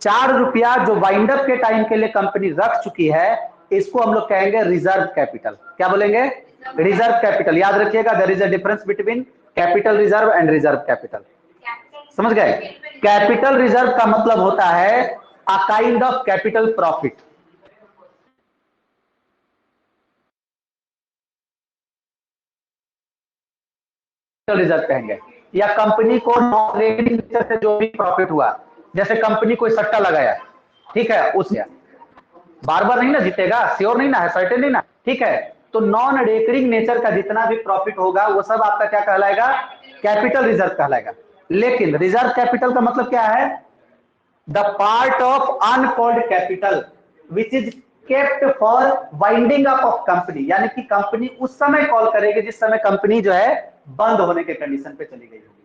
4 रुपया जो वाइंड अप के टाइम के लिए कंपनी रख चुकी है, इसको हम लोग कहेंगे रिजर्व कैपिटल। क्या बोलेंगे? Reserve capital. याद रखिएगा, there is a difference between capital reserve and reserve capital, समझ गए? कैपिटल रिजर्व का मतलब होता है a kind of capital profit. Reserve कहेंगे, या कंपनी को नॉन रेकरिंग नेचर से जो भी प्रॉफिट हुआ, जैसे कंपनी कोई सट्टा लगाया, ठीक है, उस बार बार नहीं ना जीतेगा, श्योर नहीं ना है, सर्टेन नहीं ना, ठीक है? तो नॉन रेकरिंग नेचर का जितना भी प्रॉफिट होगा, वो सब आपका क्या कहलाएगा? कैपिटल रिजर्व कहलाएगा। लेकिन रिजर्व कैपिटल का मतलब क्या है? The part of uncalled capital which is kept for winding up of company. यानी कि कंपनी उस समय कॉल करेगी जिस समय कंपनी जो है बंद होने के कंडीशन पे चली गई होगी।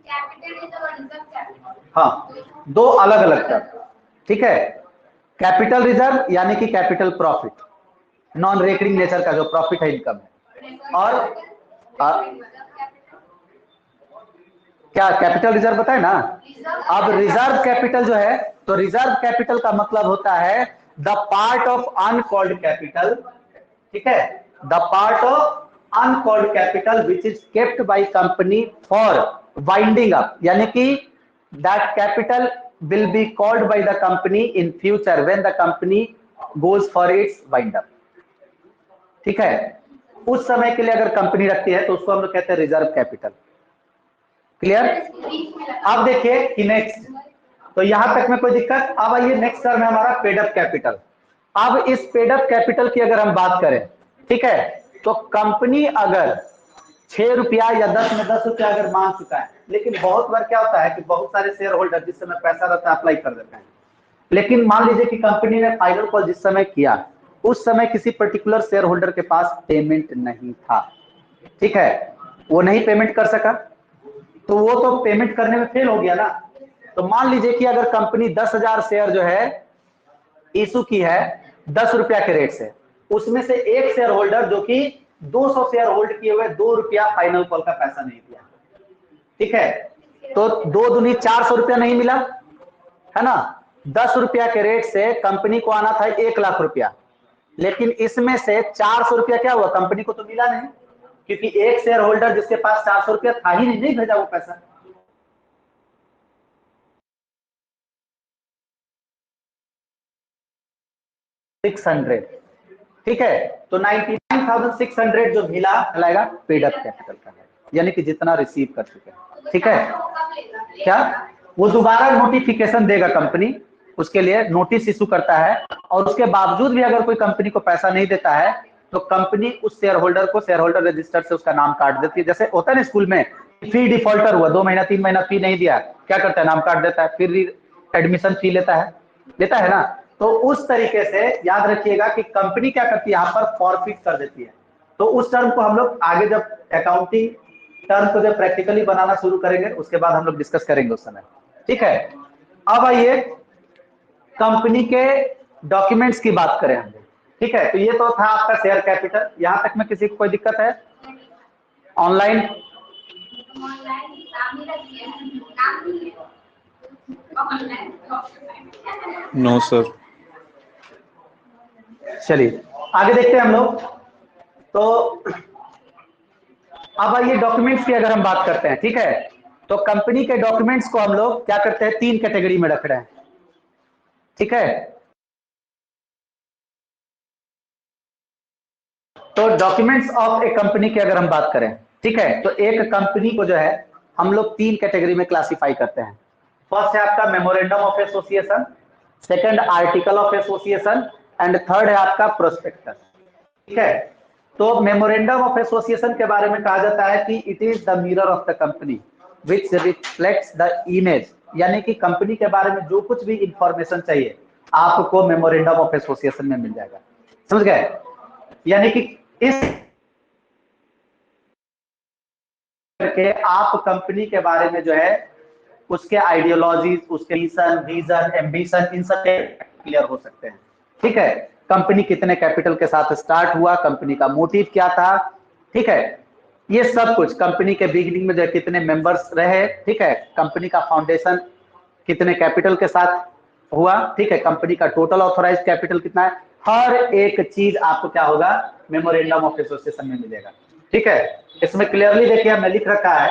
हाँ, दो अलग अलग टर्म, ठीक है? कैपिटल रिजर्व यानी कि capital profit, non recurring nature का जो प्रॉफिट है, इनकम है। और क्या कैपिटल रिजर्व बताए ना? अब रिजर्व कैपिटल जो है, तो रिजर्व कैपिटल का मतलब होता है the part of uncalled capital, ठीक है? The part of uncalled capital which is kept by company for winding up, यानी कि that capital will be called by the company in future when the company goes for its wind up, ठीक है? उस समय के लिए अगर company रखती है तो उसको हम लोग कहते हैं रिजर्व कैपिटल। क्लियर? अब देखिए कि नेक्स्ट, तो यहां तक में कोई दिक्कत? अब आइए नेक्स्ट टर्म है हमारा पेड अप कैपिटल। अब इस पेड अप कैपिटल की अगर हम बात करें, ठीक है, तो कंपनी अगर 6 रुपया या 10 में 10 रुपया अगर मांग चुका है, लेकिन बहुत बार क्या होता है कि बहुत सारे शेयर होल्डर जिस समय पैसा रहता है अप्लाई कर देते हैं, लेकिन मान लीजिए कि कंपनी ने फाइनल कॉल जिस समय किया उस समय किसी पर्टिकुलर शेयर होल्डर के पास पेमेंट नहीं था, ठीक है, वो नहीं पेमेंट कर सका, तो वो तो पेमेंट करने में फेल हो गया ना। तो मान लीजिए कि अगर कंपनी 10,000 शेयर जो है इशू की है 10 रुपया के रेट से, उसमें से एक शेयर होल्डर जो कि 200 शेयर होल्ड किए हुए 2 रुपया फाइनल कॉल का पैसा नहीं दिया, ठीक है, तो 2 दूनी 400 रुपया नहीं मिला, है ना। 10 रुपया के रेट से कंपनी को आना था 1 लाख रुपया, लेकिन इसमें से 400 रुपया क्या हुआ, कंपनी को तो मिला नहीं, क्योंकि एक शेयर होल्डर जिसके पास 400 रुपया था ही नहीं भेजा वो पैसा। ठीक है, तो 99,600 जो मिला कहलाएगा पेड अप कैपिटल का, यानी कि जितना रिसीव कर चुके हैं, ठीक है। क्या वो दोबारा नोटिफिकेशन देगा, कंपनी उसके लिए नोटिस इशू करता है, और उसके बावजूद भी अगर कोई कंपनी को पैसा नहीं देता है तो कंपनी उस शेयर होल्डर को शेयर होल्डर रजिस्टर से उसका नाम काट देती है। जैसे होता है ना स्कूल में, फी डिफॉल्टर हुआ, 2 महीना 3 महीना फी नहीं दिया, क्या करता है, नाम काट देता है, फिर एडमिशन फी लेता है ना। तो उस तरीके से याद रखिएगा कि कंपनी क्या करती है, यहाँ पर फॉरफिट कर देती है। तो उस टर्म को हम लोग आगे जब अकाउंटिंग टर्म को जब प्रैक्टिकली बनाना शुरू करेंगे उसके बाद हम लोग डिस्कस करेंगे उस समय, ठीक है। अब आइए कंपनी के डॉक्यूमेंट्स की बात करें हम, ठीक है। तो ये तो था आपका शेयर कैपिटल, यहां तक में किसी को कोई दिक्कत है ऑनलाइन? No sir. चलिए आगे देखते हैं हम लोग। तो अब आइए डॉक्यूमेंट्स की अगर हम बात करते हैं, ठीक है, तो कंपनी के डॉक्यूमेंट्स को हम लोग क्या करते हैं, 3 कैटेगरी में रख रहे हैं, ठीक है। तो डॉक्यूमेंट्स ऑफ ए कंपनी की अगर हम बात करें, ठीक है, तो एक कंपनी को जो है हम लोग 3 कैटेगरी में क्लासिफाई करते हैं। फर्स्ट है आपका memorandum of association, second article of association, and third है आपका प्रोस्पेक्टस, ठीक है। तो मेमोरेंडम ऑफ एसोसिएशन के बारे में कहा जाता है कि it is the mirror of the company which reflects the image, यानी कि कंपनी के बारे में जो कुछ भी इंफॉर्मेशन चाहिए आपको मेमोरेंडम ऑफ एसोसिएशन में मिल जाएगा, समझ गए। यानी कि इस करके आप कंपनी के बारे में जो है उसके आइडियोलॉजीज, उसके मिशन, विजन, एम्बिशन, इन सब क्लियर हो सकते हैं, ठीक है। कंपनी कितने कैपिटल के साथ स्टार्ट हुआ, कंपनी का मोटिव क्या था, ठीक है, ये सब कुछ, कंपनी के बिगिनिंग में जो है कितने मेंबर्स रहे, ठीक है, कंपनी का फाउंडेशन कितने कैपिटल के साथ हुआ, ठीक है, कंपनी का टोटल ऑथोराइज्ड कैपिटल कितना है, हर एक चीज आपको क्या होगा, मेमोरेंडम ऑफ एसोसिएशन में मिलेगा, ठीक है। इसमें क्लियरली देखिए हमने लिख रखा है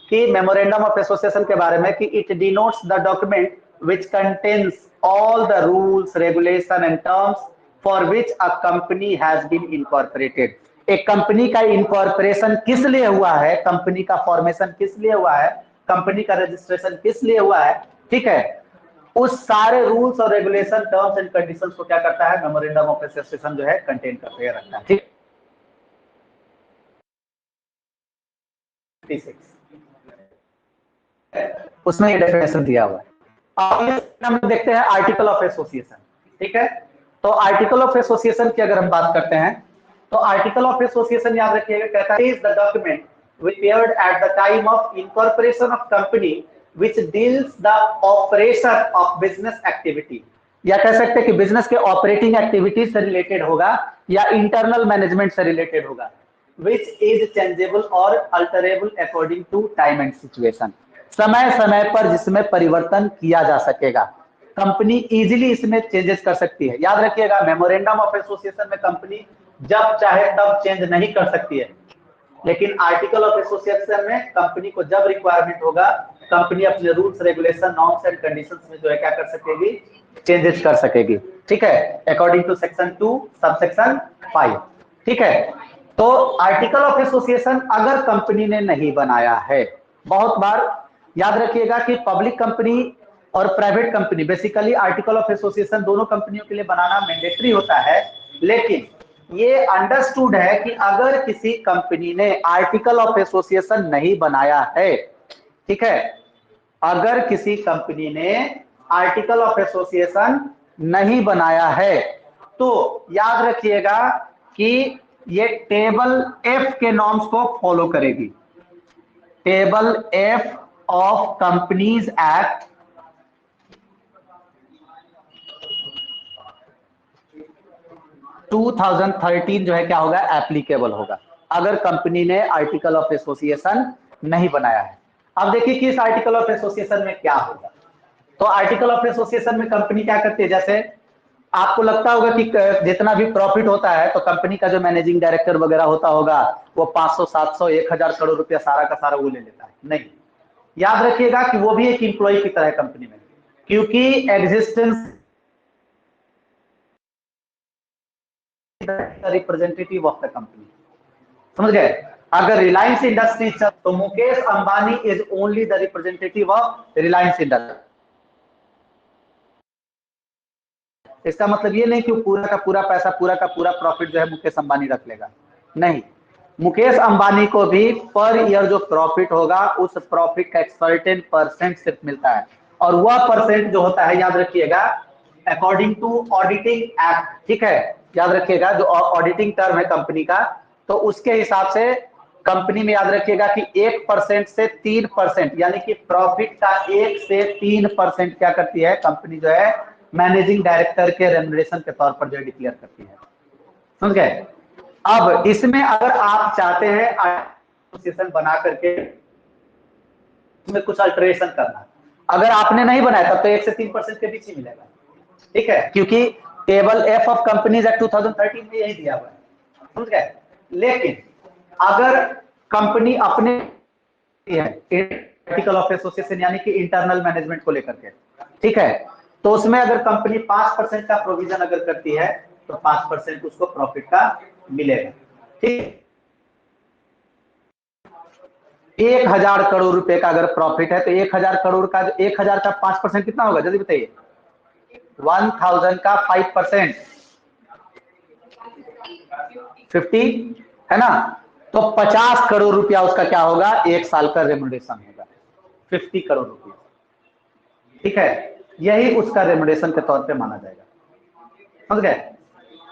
कि मेमोरेंडम ऑफ एसोसिएशन के बारे में कि it denotes the document which contains all the rules, regulation and terms for which a company has been incorporated. एक कंपनी का इनकॉर्पोरेशन किस लिए हुआ है, कंपनी का फॉर्मेशन किस लिए हुआ है, कंपनी का रजिस्ट्रेशन किस लिए हुआ है, ठीक है, उस सारे रूल्स और रेगुलेशन, टर्म्स एंड कंडीशंस को क्या करता है, मेमोरेंडम ऑफ एसोसिएशन जो है कंटेन करके रखता है, ठीक। उसमें ये डेफिनेशन दिया हुआ है। अब हम देखते हैं आर्टिकल ऑफ एसोसिएशन, ठीक है। तो आर्टिकल ऑफ एसोसिएशन की अगर हम बात करते हैं तो आर्टिकल ऑफ एसोसिएशन याद रखिएगा कहता है is the document prepared at the time of incorporation of company which deals the operation of business activity, या कह सकते हैं कि बिजनेस के ऑपरेटिंग एक्टिविटीज से रिलेटेड होगा या इंटरनल मैनेजमेंट से रिलेटेड होगा, which is changeable or alterable according to time and situation, समय समय पर जिसमें परिवर्तन किया जा सकेगा, कंपनी इजीली इसमें चेंजेस कर सकती है। याद रखिएगा मेमोरेंडम ऑफ एसोसिएशन में कंपनी जब चाहे तब चेंज नहीं कर सकती है, लेकिन आर्टिकल ऑफ एसोसिएशन में कंपनी को जब रिक्वायरमेंट होगा कंपनी अपने rules, regulation, norms and conditions में जो है क्या कर सकेगी, चेंजेस कर सकेगी, ठीक है, अकॉर्डिंग टू सेक्शन 2 सबसेक्शन 5, ठीक है। तो आर्टिकल ऑफ एसोसिएशन अगर कंपनी ने नहीं बनाया है, बहुत बार याद रखिएगा कि पब्लिक कंपनी और private company, basically article of association दोनों कंपनियों के लिए बनाना मैंडेटरी होता है, लेकिन ये अंडरस्टूड है कि अगर किसी कंपनी ने आर्टिकल ऑफ एसोसिएशन नहीं बनाया है, ठीक है, अगर किसी कंपनी ने आर्टिकल ऑफ एसोसिएशन नहीं बनाया है तो याद रखिएगा कि ये टेबल एफ के नॉर्म्स को फॉलो करेगी। Table F of companies act 2013 जो है क्या होगा, एप्लीकेबल होगा, अगर कंपनी ने आर्टिकल ऑफ एसोसिएशन नहीं बनाया है। अब देखिए कि इस आर्टिकल ऑफ एसोसिएशन में क्या होगा। तो आर्टिकल ऑफ एसोसिएशन में कंपनी क्या करती है, जैसे आपको लगता होगा कि जितना भी प्रॉफिट होता है तो कंपनी का जो मैनेजिंग डायरेक्टर वगैरह होता होगा वो 500, 700, 1000 करोड़ रुपया सारा का सारा वो ले लेता है। नहीं, याद रखिएगा कि वो भी एक इंप्लॉय की तरह है कंपनी में, क्योंकि existence representative of the company, समझ गए। अगर रिलायंस इंडस्ट्रीज तो Mukesh Ambani is only the representative of Reliance industry. इसका मतलब ये नहीं कि पूरा का पूरा पैसा, पूरा का पूरा प्रॉफिट जो है मुकेश अंबानी रख लेगा, नहीं, मुकेश अंबानी को भी पर ईयर जो प्रॉफिट होगा उस प्रॉफिट का एक सर्टेन परसेंट सिर्फ मिलता है, और वह परसेंट जो होता है याद रखिएगा अकॉर्डिंग टू ऑडिटिंग एक्ट, ठीक है, याद रखिएगा जो ऑडिटिंग टर्म है कंपनी का, तो उसके हिसाब से कंपनी में याद रखिएगा कि 1% से 3%, यानी कि प्रॉफिट का 1 से 3% क्या करती है कंपनी जो है मैनेजिंग डायरेक्टर के रेम्युनरेशन के तौर पर जो डिक्लेयर करती है, समझ गए। अब इसमें अगर आप चाहते हैं एसोसिएशन बना करके इसमें कुछ अल्टरेशन करना, अगर आपने नहीं बनाया तब तो 1 से 3% के बीच ही मिलेगा, ठीक है, क्योंकि table F of companies act 2013 में यही दिया हुआ है, समझ गए। लेकिन अगर कंपनी अपने आर्टिकल ऑफ एसोसिएशन यानी कि इंटरनल मैनेजमेंट को लेकर के, ठीक है, तो उसमें अगर कंपनी 5% का प्रोविजन अगर करती है तो 5% उसको प्रॉफिट का मिलेगा, ठीक। 1000 करोड़ रुपए का अगर प्रॉफिट है तो 1000 करोड़ का 1000 का 5% कितना होगा, जल्दी बताइए। 1000 का 5% 50 है ना, तो 50 करोड़ रुपया उसका क्या होगा, एक साल का रेम्युनरेशन होगा, 50 करोड़ रुपया, ठीक है, यही उसका रेम्युनरेशन के तौर पे माना जाएगा, समझ गए।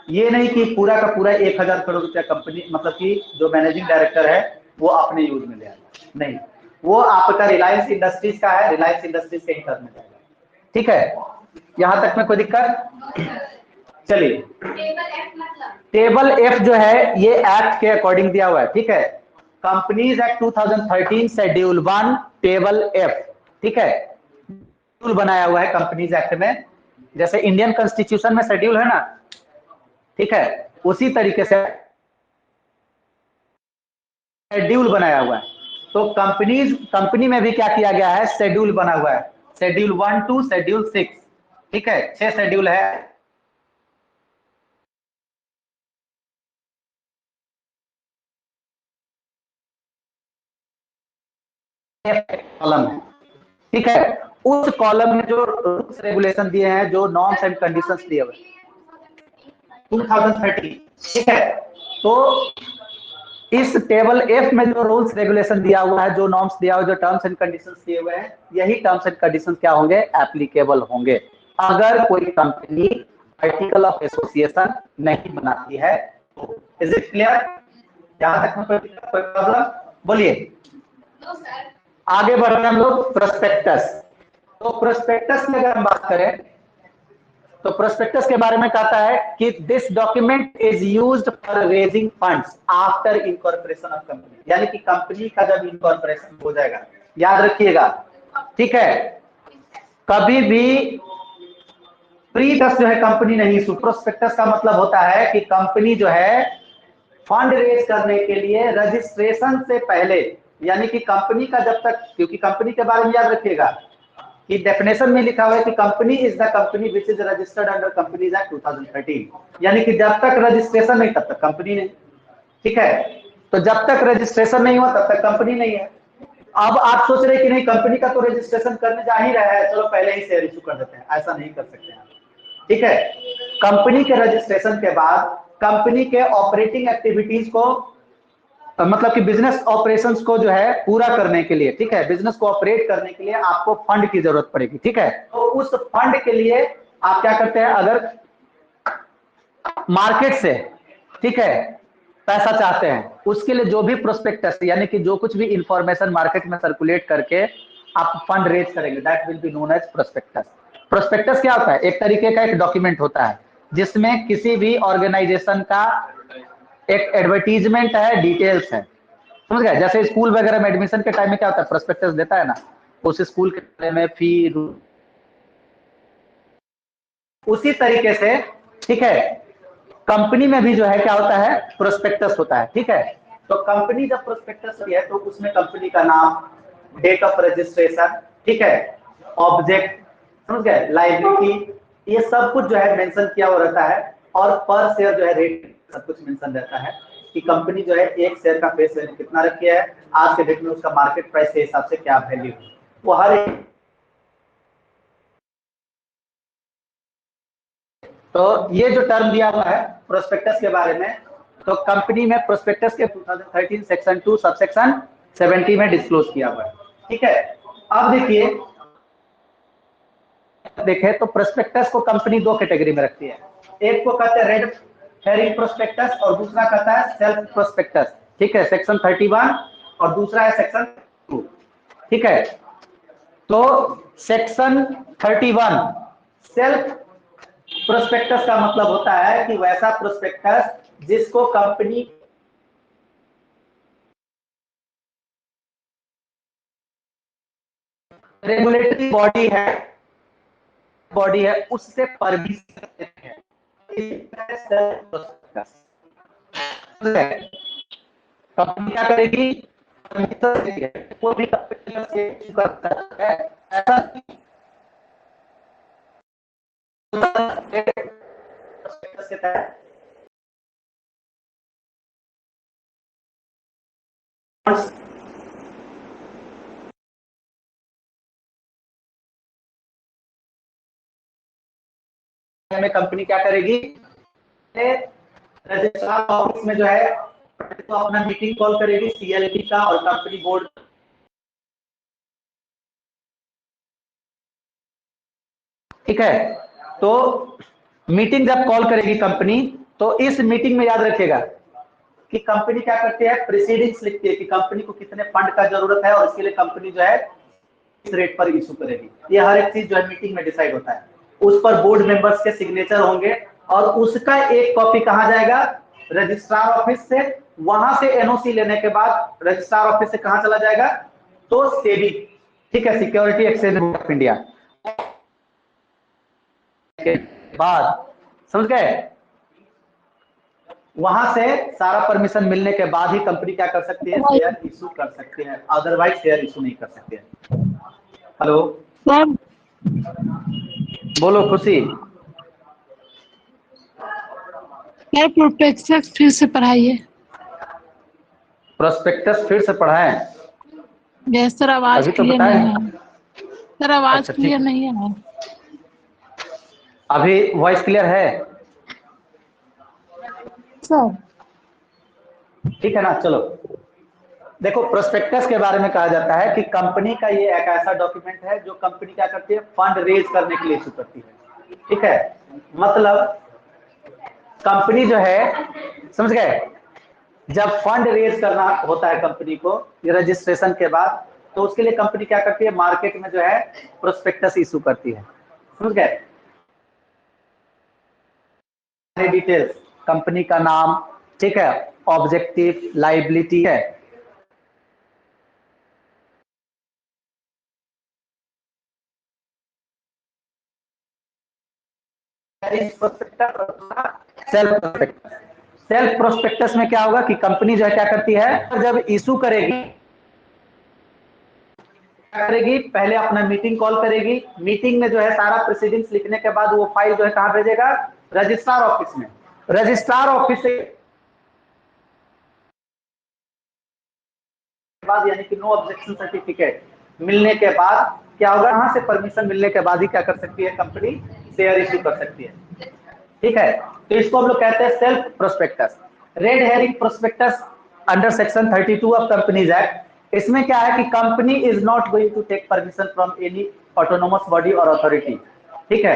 ये नहीं कि पूरा का पूरा 1000 करोड़ रुपया कंपनी मतलब कि जो मैनेजिंग डायरेक्टर है वो अपने यूज में ले आएगा, नहीं, वो आपका रिलायंस इंडस्ट्रीज का है, रिलायंस इंडस्ट्रीज के हिसाब में जाएगा, ठीक है, यहां तक में कोई दिक्कत। चलिए, टेबल एफ जो है ये एक्ट के अकॉर्डिंग दिया हुआ है, ठीक है, companies act 2013 schedule 1 table F, ठीक है, शेड्यूल बनाया हुआ है कंपनीज एक्ट में, जैसे इंडियन कॉन्स्टिट्यूशन में शेड्यूल है ना, ठीक है, उसी तरीके से शेड्यूल बनाया हुआ है। तो कंपनी में भी क्या किया गया है, शेड्यूल बना हुआ है, शेड्यूल 1 to शेड्यूल 6, ठीक है, 6 शेड्यूल है। कॉलम है, ठीक है, उस कॉलम में जो रूल्स रेगुलेशन दिए हैं, जो नॉर्म्स एंड कंडीशंस दिए हुए 2013, ठीक है, तो इस टेबल एफ में जो रूल्स रेगुलेशन दिया हुआ है, जो नॉर्म्स दिया हुआ है, जो टर्म्स एंड कंडीशंस दिए हुए हैं, यही टर्म्स एंड कंडीशंस क्या होंगे, एप्लीकेबल होंगे अगर कोई कंपनी आर्टिकल ऑफ एसोसिएशन नहीं बनाती है तो। इज इट क्लियर, यहां तक में कोई प्रॉब्लम, बोलिए। आगे बढ़ रहे हैं हम लोग प्रोस्पेक्टस। तो प्रोस्पेक्टस में अगर हम बात करें तो प्रोस्पेक्टस के बारे में कहता है कि this document is used for raising funds after incorporation of company, यानी कि कंपनी का जब इनकॉर्पोरेशन हो जाएगा, याद रखिएगा, ठीक है, कभी भी प्रीटस जो है कंपनी नहीं, प्रोस्पेक्टस का मतलब होता है कि कंपनी जो है फंड रेज करने के लिए रजिस्ट्रेशन से पहले, यानी कि कंपनी का जब तक, क्योंकि कंपनी के बारे में याद रखिएगा कि डेफिनेशन में लिखा हुआ है कि company is the company which is registered under companies act 2013, यानी कि जब तक रजिस्ट्रेशन नहीं तब तक कंपनी नहीं, ठीक है, तो जब तक रजिस्ट्रेशन नहीं हुआ तब तक कंपनी नहीं है, अब आप सोच रहे कि नहीं कंपनी का तो रजिस्ट्रेशन करने जा ही रहा है, चलो पहले ही शेयर इशू कर देते हैं, ऐसा नहीं कर सकते हैं, ठीक है। कंपनी के रजिस्ट्रेशन के बाद कंपनी के ऑपरेटिंग एक्टिविटीज को मतलब कि बिजनेस ऑपरेशंस को जो है पूरा करने के लिए, ठीक है, बिजनेस को ऑपरेट करने के लिए आपको फंड की जरूरत पड़ेगी, ठीक है। तो उस फंड के लिए आप क्या करते हैं, अगर मार्केट से, ठीक है, पैसा चाहते हैं, उसके लिए जो भी प्रोस्पेक्टस यानी कि जो कुछ भी इंफॉर्मेशन मार्केट में सर्कुलेट करके आप फंड रेज करेंगे, that will be known as prospectus. Prospectus क्या होता है, एक तरीके का एक डॉक्यूमेंट होता है जिसमें किसी भी ऑर्गेनाइजेशन का एक एडवर्टीजमेंट है, डिटेल्स है, समझ गए। जैसे स्कूल वगैरह में एडमिशन के टाइम में क्या होता है, प्रोस्पेक्टस देता है ना, उस स्कूल के बारे में, फी, उसी तरीके से, ठीक है, कंपनी में भी जो है क्या होता है, प्रोस्पेक्टस होता है, ठीक है। तो कंपनी जब प्रोस्पेक्टस होती है तो उसमें कंपनी का नाम, डेट ऑफ रजिस्ट्रेशन, ठीक है, ऑब्जेक्ट, समझ गए, लायबिलिटी, ये सब कुछ जो है मेंशन किया हुआ रहता है, और पर शेयर जो है रेट सब कुछ मेंशन रहता है कि कंपनी जो है एक शेयर का फेस वैल्यू कितना रखी है, आज के डेट में उसका मार्केट प्राइस के हिसाब से क्या वैल्यू है, वो हर एक। तो ये जो टर्म दिया हुआ है प्रोस्पेक्टस के बारे में, तो कंपनी में प्रोस्पेक्टस के 2013 सेक्शन 2 सबसेक्शन 70 में डिस्क्लोज किया हुआ है, ठीक है। अब देखिए, देखें तो प्रोस्पेक्टस को कंपनी दो कैटेगरी में रखती है, एक को कहते हैं रेड हेरिंग प्रोस्पेक्टस और दूसरा कहता है सेल्फ प्रोस्पेक्टस, ठीक है, सेक्शन 31 और दूसरा है सेक्शन 2, ठीक है। तो सेक्शन 31 सेल्फ प्रोस्पेक्टस का मतलब होता है कि वैसा प्रोस्पेक्टस जिसको कंपनी रेगुलेटरी बॉडी है उससे परमिशन है, कंपनी क्या करेगी, वो भी कंपनी से करता है, ऐसा में कंपनी क्या करेगी, रजिस्ट्रार ऑफिस में जो है तो अपना मीटिंग कॉल करेगी सीएलपी का और कंपनी बोर्ड, ठीक है। तो मीटिंग जब कॉल करेगी कंपनी, तो इस मीटिंग में याद रखिएगा कि कंपनी क्या करती है, प्रीसीडिंग्स लिखती है कि कंपनी को कितने फंड का जरूरत है और इसके लिए कंपनी जो है इस रेट पर इशू करेगी, ये हर एक चीज जो है मीटिंग में डिसाइड होता है। उस पर बोर्ड मेंबर्स के सिग्नेचर होंगे और उसका एक कॉपी कहां जाएगा, रजिस्ट्रार ऑफिस से, वहां से एनओसी लेने के बाद रजिस्ट्रार ऑफिस से कहां चला जाएगा, तो सेबी, ठीक है, सिक्योरिटी एक्सचेंज ऑफ इंडिया के बाद, समझ गए, वहां से सारा परमिशन मिलने के बाद ही कंपनी क्या कर सकती है, शेयर इशू कर सकते हैं, अदरवाइज शेयर इशू नहीं कर सकते हैं। हेलो, सर बोलो खुशी। सर प्रोस्पेक्टस फिर से पढ़ाइए। प्रोस्पेक्टस फिर से पढ़ाएं, यस सर, आवाज अभी तो क्लियर बताएं। नहीं है सर, आवाज अच्छा ठीक क्लियर है, नहीं है। अभी वॉइस क्लियर है, सर ठीक है ना, चलो। देखो प्रोस्पेक्टस के बारे में कहा जाता है कि कंपनी का ये एक ऐसा डॉक्यूमेंट है जो कंपनी क्या करती है, फंड रेज करने के लिए इशू करती है, ठीक है। मतलब कंपनी जो है, समझ गए, जब फंड रेज करना होता है कंपनी को रजिस्ट्रेशन के बाद, तो उसके लिए कंपनी क्या करती है, मार्केट में जो है प्रोस्पेक्टस इशू करती है, समझ गए। डिटेल्स, कंपनी का नाम, ठीक है, ऑब्जेक्टिव, लाइबिलिटी है, सेल्फ प्रोस्पेक्टस। सेल्फ प्रोस्पेक्टस में क्या होगा कि कंपनी जो है क्या करती है, जब इशू करेगी, क्या करेगी, पहले अपना मीटिंग कॉल करेगी, मीटिंग में जो है सारा प्रोसीडिंग्स लिखने के बाद वो फाइल जो है कहां भेजेगा, रजिस्ट्रार ऑफिस में, रजिस्ट्रार ऑफिस से बाद यानी कि नो ऑब्जेक्शन सर्टिफिकेट मिलने के बाद क्या होगा, कहां से परमिशन मिलने के बाद ही क्या कर सकती है कंपनी शेयर इश्यू कर सकती है। ठीक है, तो इसको हम लोग कहते हैं self prospectus. Red herring prospectus under section 32 of companies act, इसमें क्या है कि company is not going to take permission from any autonomous body और अथॉरिटी। ठीक है,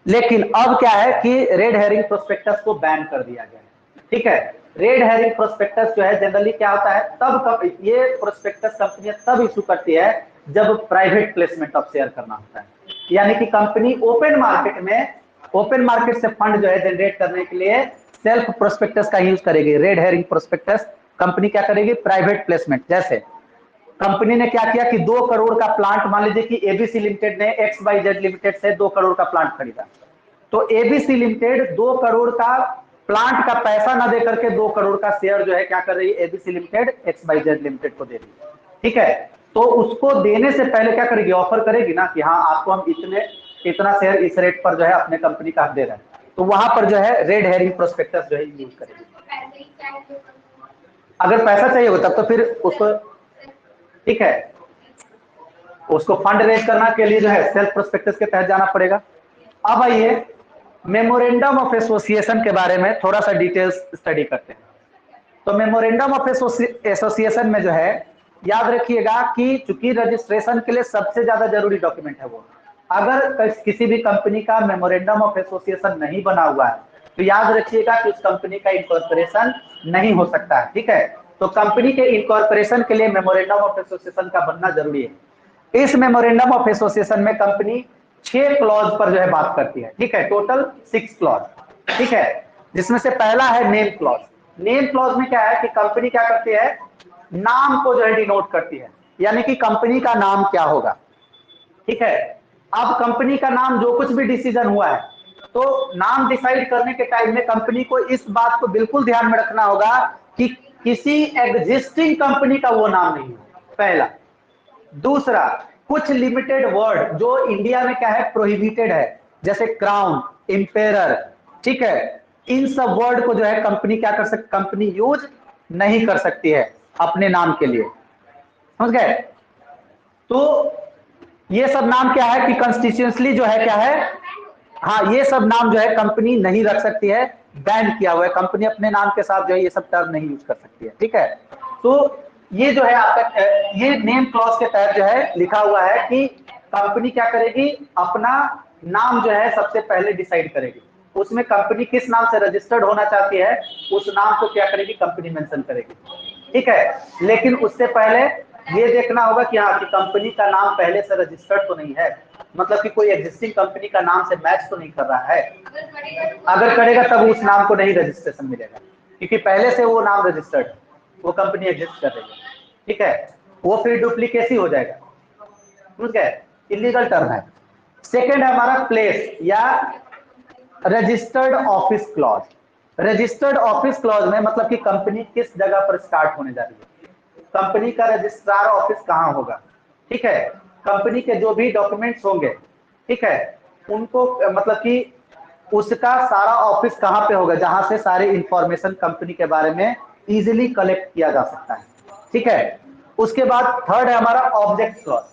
लेकिन अब क्या है कि रेड हेरिंग प्रोस्पेक्टस को बैन कर दिया गया है। ठीक है, रेड हेरिंग प्रोस्पेक्टस जो है जनरली क्या होता है, तब ये प्रोस्पेक्टस कंपनियां तब इशू करती है जब प्राइवेट प्लेसमेंट ऑफ शेयर करना होता है, यानी कि कंपनी ओपन मार्केट से फंड जो है जनरेट करने के लिए सेल्फ प्रोस्पेक्टस का यूज करेगी। रेड हेरिंग प्रोस्पेक्टस कंपनी क्या करेगी, प्राइवेट प्लेसमेंट। जैसे कंपनी ने क्या किया कि 2 करोड़ का प्लांट, मान लीजिए कि एबीसी लिमिटेड ने XYZ लिमिटेड से 2 करोड़ का प्लांट खरीदा, तो एबीसी लिमिटेड 2 करोड़ का प्लांट का पैसा ना देकर के 2 करोड़ का शेयर जो है क्या कर रही है, एबीसी लिमिटेड XYZ लिमिटेड को दे रही है। ठीक है, तो उसको देने से पहले क्या करेगी, ऑफर करेगी ना कि हाँ आपको हम इतना शेयर इस रेट पर जो है अपने कंपनी का दे रहे हैं, तो वहां पर जो है रेड हेरिंग प्रोस्पेक्टस जो है यूज करेगी। अगर पैसा चाहिए हो तब तो फिर उसको, ठीक है, उसको फंड रेज करना के लिए जो है सेल्फ प्रोस्पेक्टस के तहत जाना पड़ेगा। अब आइए मेमोरेंडम ऑफ एसोसिएशन के बारे में थोड़ा सा डिटेल्स स्टडी करते हैं। तो मेमोरेंडम ऑफ एसोसिएशन में जो है याद रखिएगा कि चूंकि रजिस्ट्रेशन के लिए सबसे ज्यादा जरूरी डॉक्यूमेंट है वो, अगर किसी भी कंपनी का मेमोरेंडम ऑफ एसोसिएशन नहीं बना हुआ है तो याद रखिएगा कि उस कंपनी का इनकॉर्पोरेशन नहीं हो सकता है। ठीक है, तो कंपनी के इनकॉर्पोरेशन के लिए मेमोरेंडम ऑफ एसोसिएशन का बनना जरूरी है। इस मेमोरेंडम ऑफ एसोसिएशन में कंपनी 6 क्लॉज पर जो है बात करती है। ठीक है, टोटल 6 क्लॉज। ठीक है, जिसमें से पहला है नेम क्लॉज। नेम क्लॉज में क्या है कि कंपनी क्या करती है, नाम को जो है डिनोट करती है, यानी कि कंपनी का नाम क्या होगा। ठीक है, अब कंपनी का नाम जो कुछ भी डिसीजन हुआ है, तो नाम डिसाइड करने के टाइम में कंपनी को इस बात को बिल्कुल ध्यान में रखना होगा कि किसी एग्जिस्टिंग कंपनी का वो नाम नहीं हो, पहला। दूसरा, कुछ लिमिटेड वर्ड जो इंडिया में क्या है प्रोहिबिटेड है, जैसे क्राउन, इंपेरर, ठीक है, इन सब वर्ड को जो है कंपनी क्या कर सकती, कंपनी यूज नहीं कर सकती है अपने नाम के लिए। समझ गए? तो ये सब नाम क्या है कि कॉन्स्टिट्यूशनली जो है क्या है, हाँ ये सब नाम जो है कंपनी नहीं रख सकती है, बैन किया हुआ है। कंपनी अपने नाम के साथ जो है ये सब टर्म नहीं यूज कर सकती है। ठीक है, तो ये जो है आपका ये नेम क्लॉज के तहत जो है लिखा हुआ है कि कंपनी क्या करेगी, अपना नाम जो है सबसे पहले डिसाइड करेगी। उसमें कंपनी किस नाम से रजिस्टर्ड होना चाहती है उस नाम को क्या करेगी, कंपनी मेंशन करेगी। ठीक है, लेकिन उससे पहले ये देखना होगा कि हाँ कि कंपनी का नाम पहले से रजिस्टर्ड तो नहीं है, मतलब कि कोई एग्जिस्टिंग कंपनी का नाम से मैच तो नहीं कर रहा है। अगर करेगा तब उस नाम को नहीं रजिस्ट्रेशन मिलेगा, क्योंकि पहले से वो नाम रजिस्टर्ड, वो कंपनी एग्जिस्ट कर रही है। ठीक है, वो फिर डुप्लीकेसी हो जाएगा। समझ गए? इलीगल टर्म है। सेकेंड है हमारा प्लेस या registered office clause. Registered office clause में मतलब कि कंपनी किस जगह पर स्टार्ट होने जा रही है, कंपनी का रजिस्ट्रार ऑफिस कहां होगा। ठीक है, कंपनी के जो भी डॉक्यूमेंट्स होंगे, ठीक है, उनको मतलब कि उसका सारा ऑफिस कहां पे होगा जहां से सारी इंफॉर्मेशन कंपनी के बारे में इजीली कलेक्ट किया जा सकता है। ठीक है, उसके बाद थर्ड है हमारा ऑब्जेक्ट क्लॉज।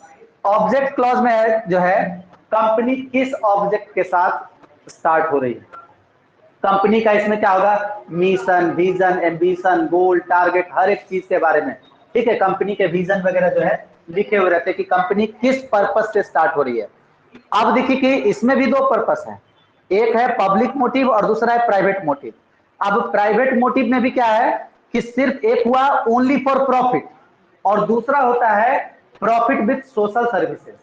ऑब्जेक्ट क्लॉज में है जो है कंपनी किस ऑब्जेक्ट के साथ स्टार्ट हो रही है। कंपनी का इसमें क्या होगा, मिशन, विजन, एम्बिशन, गोल, टारगेट, हर एक चीज के बारे में। ठीक है, कंपनी के विजन वगैरह जो है लिखे हुए रहते हैं कि कंपनी किस पर्पस से स्टार्ट हो रही है। अब देखिए कि इसमें भी 2 पर्पस है, एक है पब्लिक मोटिव और दूसरा है प्राइवेट मोटिव। अब प्राइवेट मोटिव में भी क्या है कि सिर्फ एक हुआ ओनली फॉर प्रॉफिट और दूसरा होता है प्रॉफिट विथ सोशल सर्विसेज।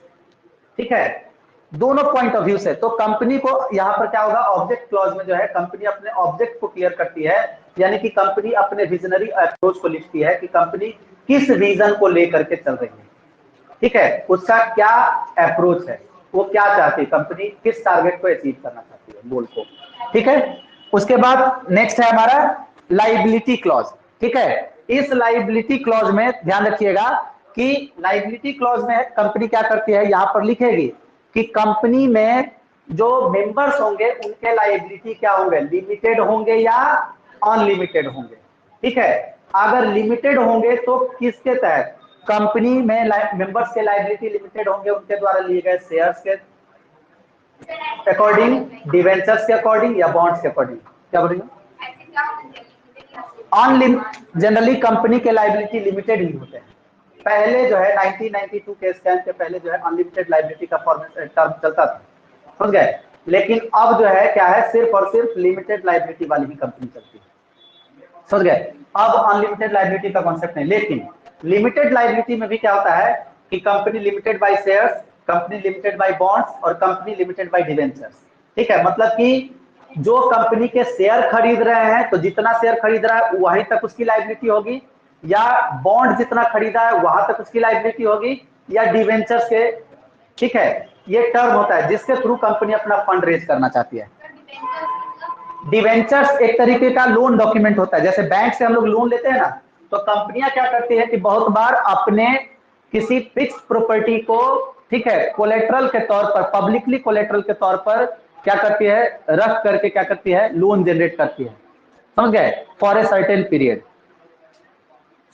ठीक है, दोनों पॉइंट ऑफ व्यू से। तो कंपनी को यहां पर क्या होगा, ऑब्जेक्ट क्लॉज में जो है कंपनी अपने ऑब्जेक्ट को क्लियर करती है, यानी कि कंपनी अपने विजनरी अप्रोच को लिखती है कि कंपनी किस विजन को लेकर के चल रही है। ठीक है, उसका क्या अप्रोच है, वो क्या चाहती है, कंपनी किस टारगेट को अचीव करना चाहती है, गोल को। ठीक है, उसके बाद नेक्स्ट है हमारा लाइबिलिटी क्लॉज। ठीक है, इस लाइबिलिटी क्लॉज में ध्यान रखिएगा कि लाइबिलिटी क्लॉज में कंपनी क्या करती है, यहां पर लिखेगी कि कंपनी में जो मेंबर्स होंगे उनके लाइबिलिटी क्या होंगे, लिमिटेड होंगे या अनलिमिटेड होंगे। ठीक है, अगर लिमिटेड होंगे तो किसके तहत, कंपनी में मेंबर्स के लायबिलिटी लिमिटेड होंगे, उनके द्वारा लिए गए शेयर्स के अकॉर्डिंग, डिवेंचर्स के अकॉर्डिंग या बॉन्ड्स के अकॉर्डिंग। क्या बोलेंगे? जनरली कंपनी के लायबिलिटी लिमिटेड ही होते हैं। पहले जो है 1992 के स्कैम के पहले जो है अनलिमिटेड लायबिलिटी का टर्म चलता था, समझ गए। लेकिन अब जो है क्या है, सिर्फ और सिर्फ लिमिटेड लायबिलिटी वाली ही कंपनी चलती है, समझ गए। अब अनलिमिटेड लायबिलिटी का कॉन्सेप्ट नहीं। लेकिन लिमिटेड लायबिलिटी में भी क्या होता है कि company limited by shares, company limited by bonds और कंपनी लिमिटेड बाय डिवेंचर्स। ठीक है, मतलब कि जो कंपनी के शेयर खरीद रहे हैं तो जितना शेयर खरीद रहा है वहीं तक उसकी लायबिलिटी होगी, या बॉन्ड जितना खरीदा है वहां तक उसकी लायबिलिटी होगी, या डिवेंचर्स के। ठीक है, ये टर्म होता है जिसके थ्रू कंपनी अपना फंड रेज करना चाहती है। डिवेंचर्स एक तरीके का लोन डॉक्यूमेंट होता है, जैसे बैंक से हम लोग लोन लेते हैं ना, तो कंपनियां क्या करती है कि बहुत बार अपने किसी फिक्स प्रॉपर्टी को, ठीक है, कोलेट्रल के तौर पर, पब्लिकली कोलेट्रल के तौर पर क्या करती है, रख करके क्या करती है, लोन जनरेट करती है, समझ गए, for a certain period.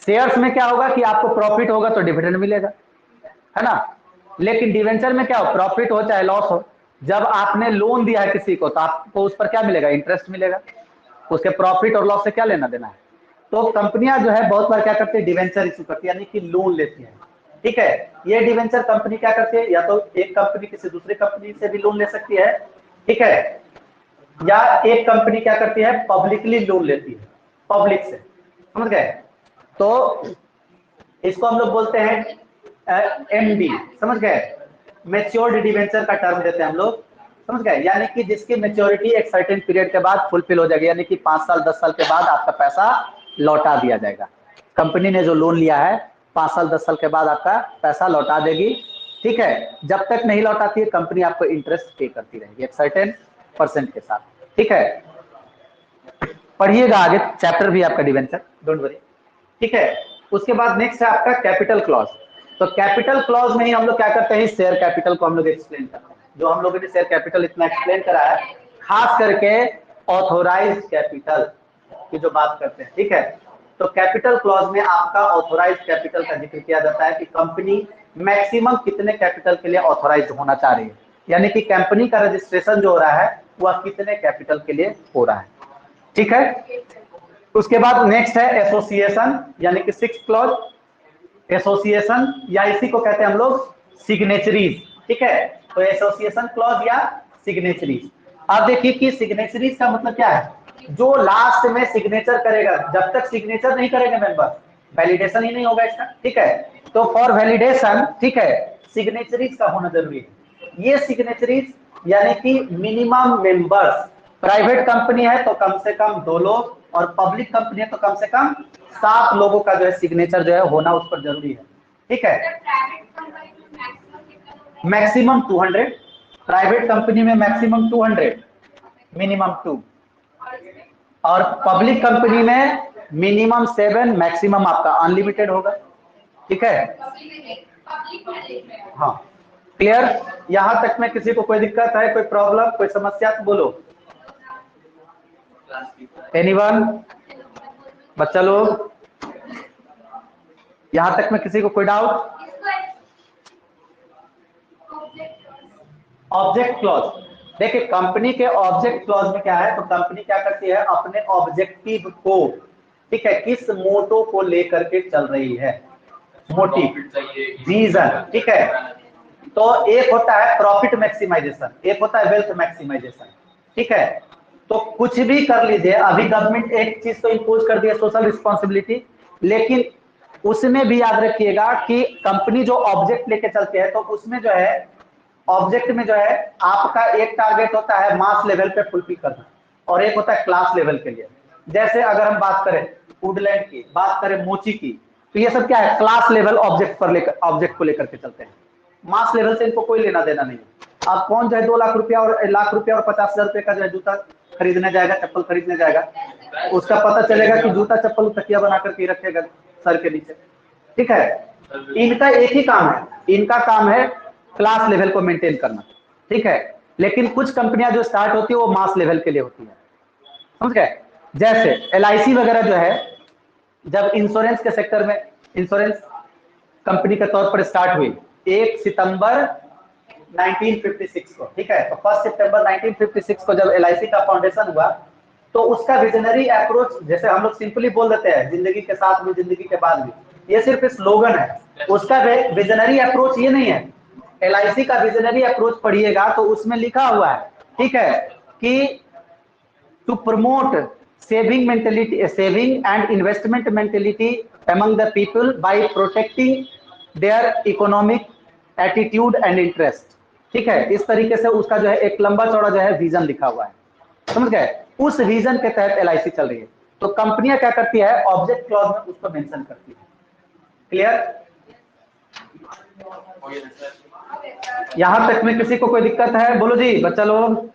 Shares में क्या होगा कि आपको प्रॉफिट होगा तो डिविडेंड मिलेगा, है ना। लेकिन डिवेंचर में क्या हो, प्रॉफिट हो चाहे लॉस हो, जब आपने लोन दिया है किसी को तो आपको उस पर क्या मिलेगा, इंटरेस्ट मिलेगा। उसके प्रॉफिट और लॉस से क्या लेना देना है। तो कंपनियां जो है बहुत बार क्या करती है, डिवेंचर इशू करती है, यानी कि लोन लेती है। ठीक है, ये डिवेंचर कंपनी क्या करती है, या तो एक कंपनी किसी दूसरी कंपनी से भी लोन ले सकती है, ठीक है, या एक कंपनी क्या करती है, पब्लिकली लोन लेती है, पब्लिक से, समझ गए। तो इसको हम लोग बोलते हैं एमडी, समझ गए, मैच्योर्ड डिवेंचर का टर्म देते हैं हम लोग, समझ गए। यानी कि जिसकी मैच्योरिटी एक सर्टेन पीरियड के बाद फुलफिल हो जाएगी, यानी कि 5 साल 10 साल के बाद आपका पैसा लौटा दिया जाएगा। कंपनी ने जो लोन लिया है 5 साल 10 साल के बाद आपका पैसा लौटा देगी। ठीक है, जब तक नहीं लौटाती है कंपनी आपको इंटरेस्ट पे करती रहेगी एक सर्टेन % के साथ। ठीक है, पढ़िएगा आगे, चैप्टर भी आपका डिवेंचर, डोंट वरी। ठीक है, उसके बाद नेक्स्ट है आपका कैपिटल क्लॉज। तो कैपिटल क्लॉज में ही हम लोग क्या करते हैं, शेयर कैपिटल को हम लोग एक्सप्लेन करते हैं। जो हम लोगों ने शेयर कैपिटल इतना एक्सप्लेन करा है, खास करके ऑथोराइज्ड कैपिटल की जो बात करते हैं। ठीक है, तो कैपिटल क्लॉज में आपका ऑथोराइज्ड कैपिटल का जिक्र किया जाता है कि कंपनी मैक्सिमम कितने कैपिटल के लिए ऑथोराइज्ड होना चाह रही है, यानी कि कंपनी का रजिस्ट्रेशन जो हो रहा है वह कितने कैपिटल के लिए हो रहा है। ठीक है, उसके बाद नेक्स्ट है एसोसिएशन, यानी कि 6th क्लॉज, एसोसिएशन, या इसी को कहते हैं हम लोग सिग्नेचरीज। ठीक है, तो एसोसिएशन क्लॉज या सिग्नेचरीज। अब देखिए कि सिग्नेचरीज का मतलब क्या है, जो लास्ट में सिग्नेचर करेगा, जब तक सिग्नेचर नहीं करेंगे मेंबर, वैलिडेशन ही नहीं होगा इसका। ठीक है, तो फॉर वैलिडेशन, ठीक है, सिग्नेचरीज का होना जरूरी है। ये सिग्नेचरीज यानी कि मिनिमम मेंबर्स, प्राइवेट कंपनी है तो कम से कम 2 लोग, और पब्लिक कंपनी है तो कम से कम 7 लोगों का जो है सिग्नेचर जो है होना उस पर जरूरी है। ठीक है, मैक्सिमम 200, प्राइवेट कंपनी में मैक्सिमम 200, मिनिमम 2, और पब्लिक कंपनी में मिनिमम 7, मैक्सिमम आपका अनलिमिटेड होगा। ठीक है, हाँ, क्लियर। यहां तक में किसी को कोई दिक्कत है, कोई प्रॉब्लम, कोई समस्या तो बोलो। एनीवन, बच्चा लोग, यहां तक में किसी को कोई डाउट। ऑब्जेक्ट क्लॉज, देखिए कंपनी के ऑब्जेक्ट क्लॉज में क्या है, तो कंपनी क्या करती है, अपने ऑब्जेक्टिव को, ठीक है, किस मोटो को लेकर के चल रही है, मोटिव, रीजन। ठीक है, तो एक होता है प्रॉफिट मैक्सिमाइजेशन, एक होता है वेल्थ मैक्सिमाइजेशन। ठीक है, तो कुछ भी कर लीजिए, अभी गवर्नमेंट एक चीज तो इंपोज कर दिया, सोशल रिस्पॉन्सिबिलिटी, लेकिन उसमें भी याद रखिएगा कि कंपनी जो ऑब्जेक्ट लेके चलती है, तो उसमें जो है ऑब्जेक्ट में जो है आपका एक टारगेट होता है मास लेवल पे फुलफिल करना, और एक होता है क्लास लेवल के लिए। जैसे अगर हम बात करें वुडलैंड की, बात करें मोची की, तो ये सब क्या है, क्लास लेवल ऑब्जेक्ट पर लेकर, ऑब्जेक्ट को लेकर के चलते हैं। मास लेवल से इनको कोई लेना देना नहीं। अब कौन जो है 2 लाख रुपया और 1 लाख रुपया और 50,000 रुपये का जो है जूता खरीदने जाएगा, चप्पल खरीदने जाएगा, उसका पता चलेगा कि जूता चप्पल तकिया बना करके रखेगा सर के नीचे। ठीक है, इनका एक ही काम है, इनका काम है क्लास लेवल को मेंटेन करना। ठीक है, लेकिन कुछ कंपनियां जो स्टार्ट होती है वो मास लेवल के लिए होती है, समझ गए। जैसे LIC वगैरह जो है, जब इंश्योरेंस के सेक्टर में इंश्योरेंस कंपनी के तौर पर स्टार्ट हुई 1 सितंबर 1956 को, ठीक है। तो 1 सितंबर 1956 को जब LIC का फाउंडेशन हुआ तो उसका विजनरी अप्रोच, जैसे हम लोग सिंपली बोल देते हैं जिंदगी के साथ भी जिंदगी के बाद भी, ये सिर्फ स्लोगन है, उसका विजनरी अप्रोच ये नहीं है। LIC का विजनरी अप्रोच पढ़िएगा तो उसमें लिखा हुआ है, ठीक है, कि to promote saving mentality, saving and investment mentality among the people by protecting their economic attitude and interest, ठीक है। इस तरीके से उसका जो है एक लंबा चौड़ा जो है विजन लिखा हुआ है, समझ गए। उस विजन के तहत LIC चल रही है। तो कंपनियां क्या करती है, ऑब्जेक्ट क्लॉज में उसको मेंशन करती है। क्लियर? यहां तक में किसी को कोई दिक्कत है? बोलो जी बच्चा लोग।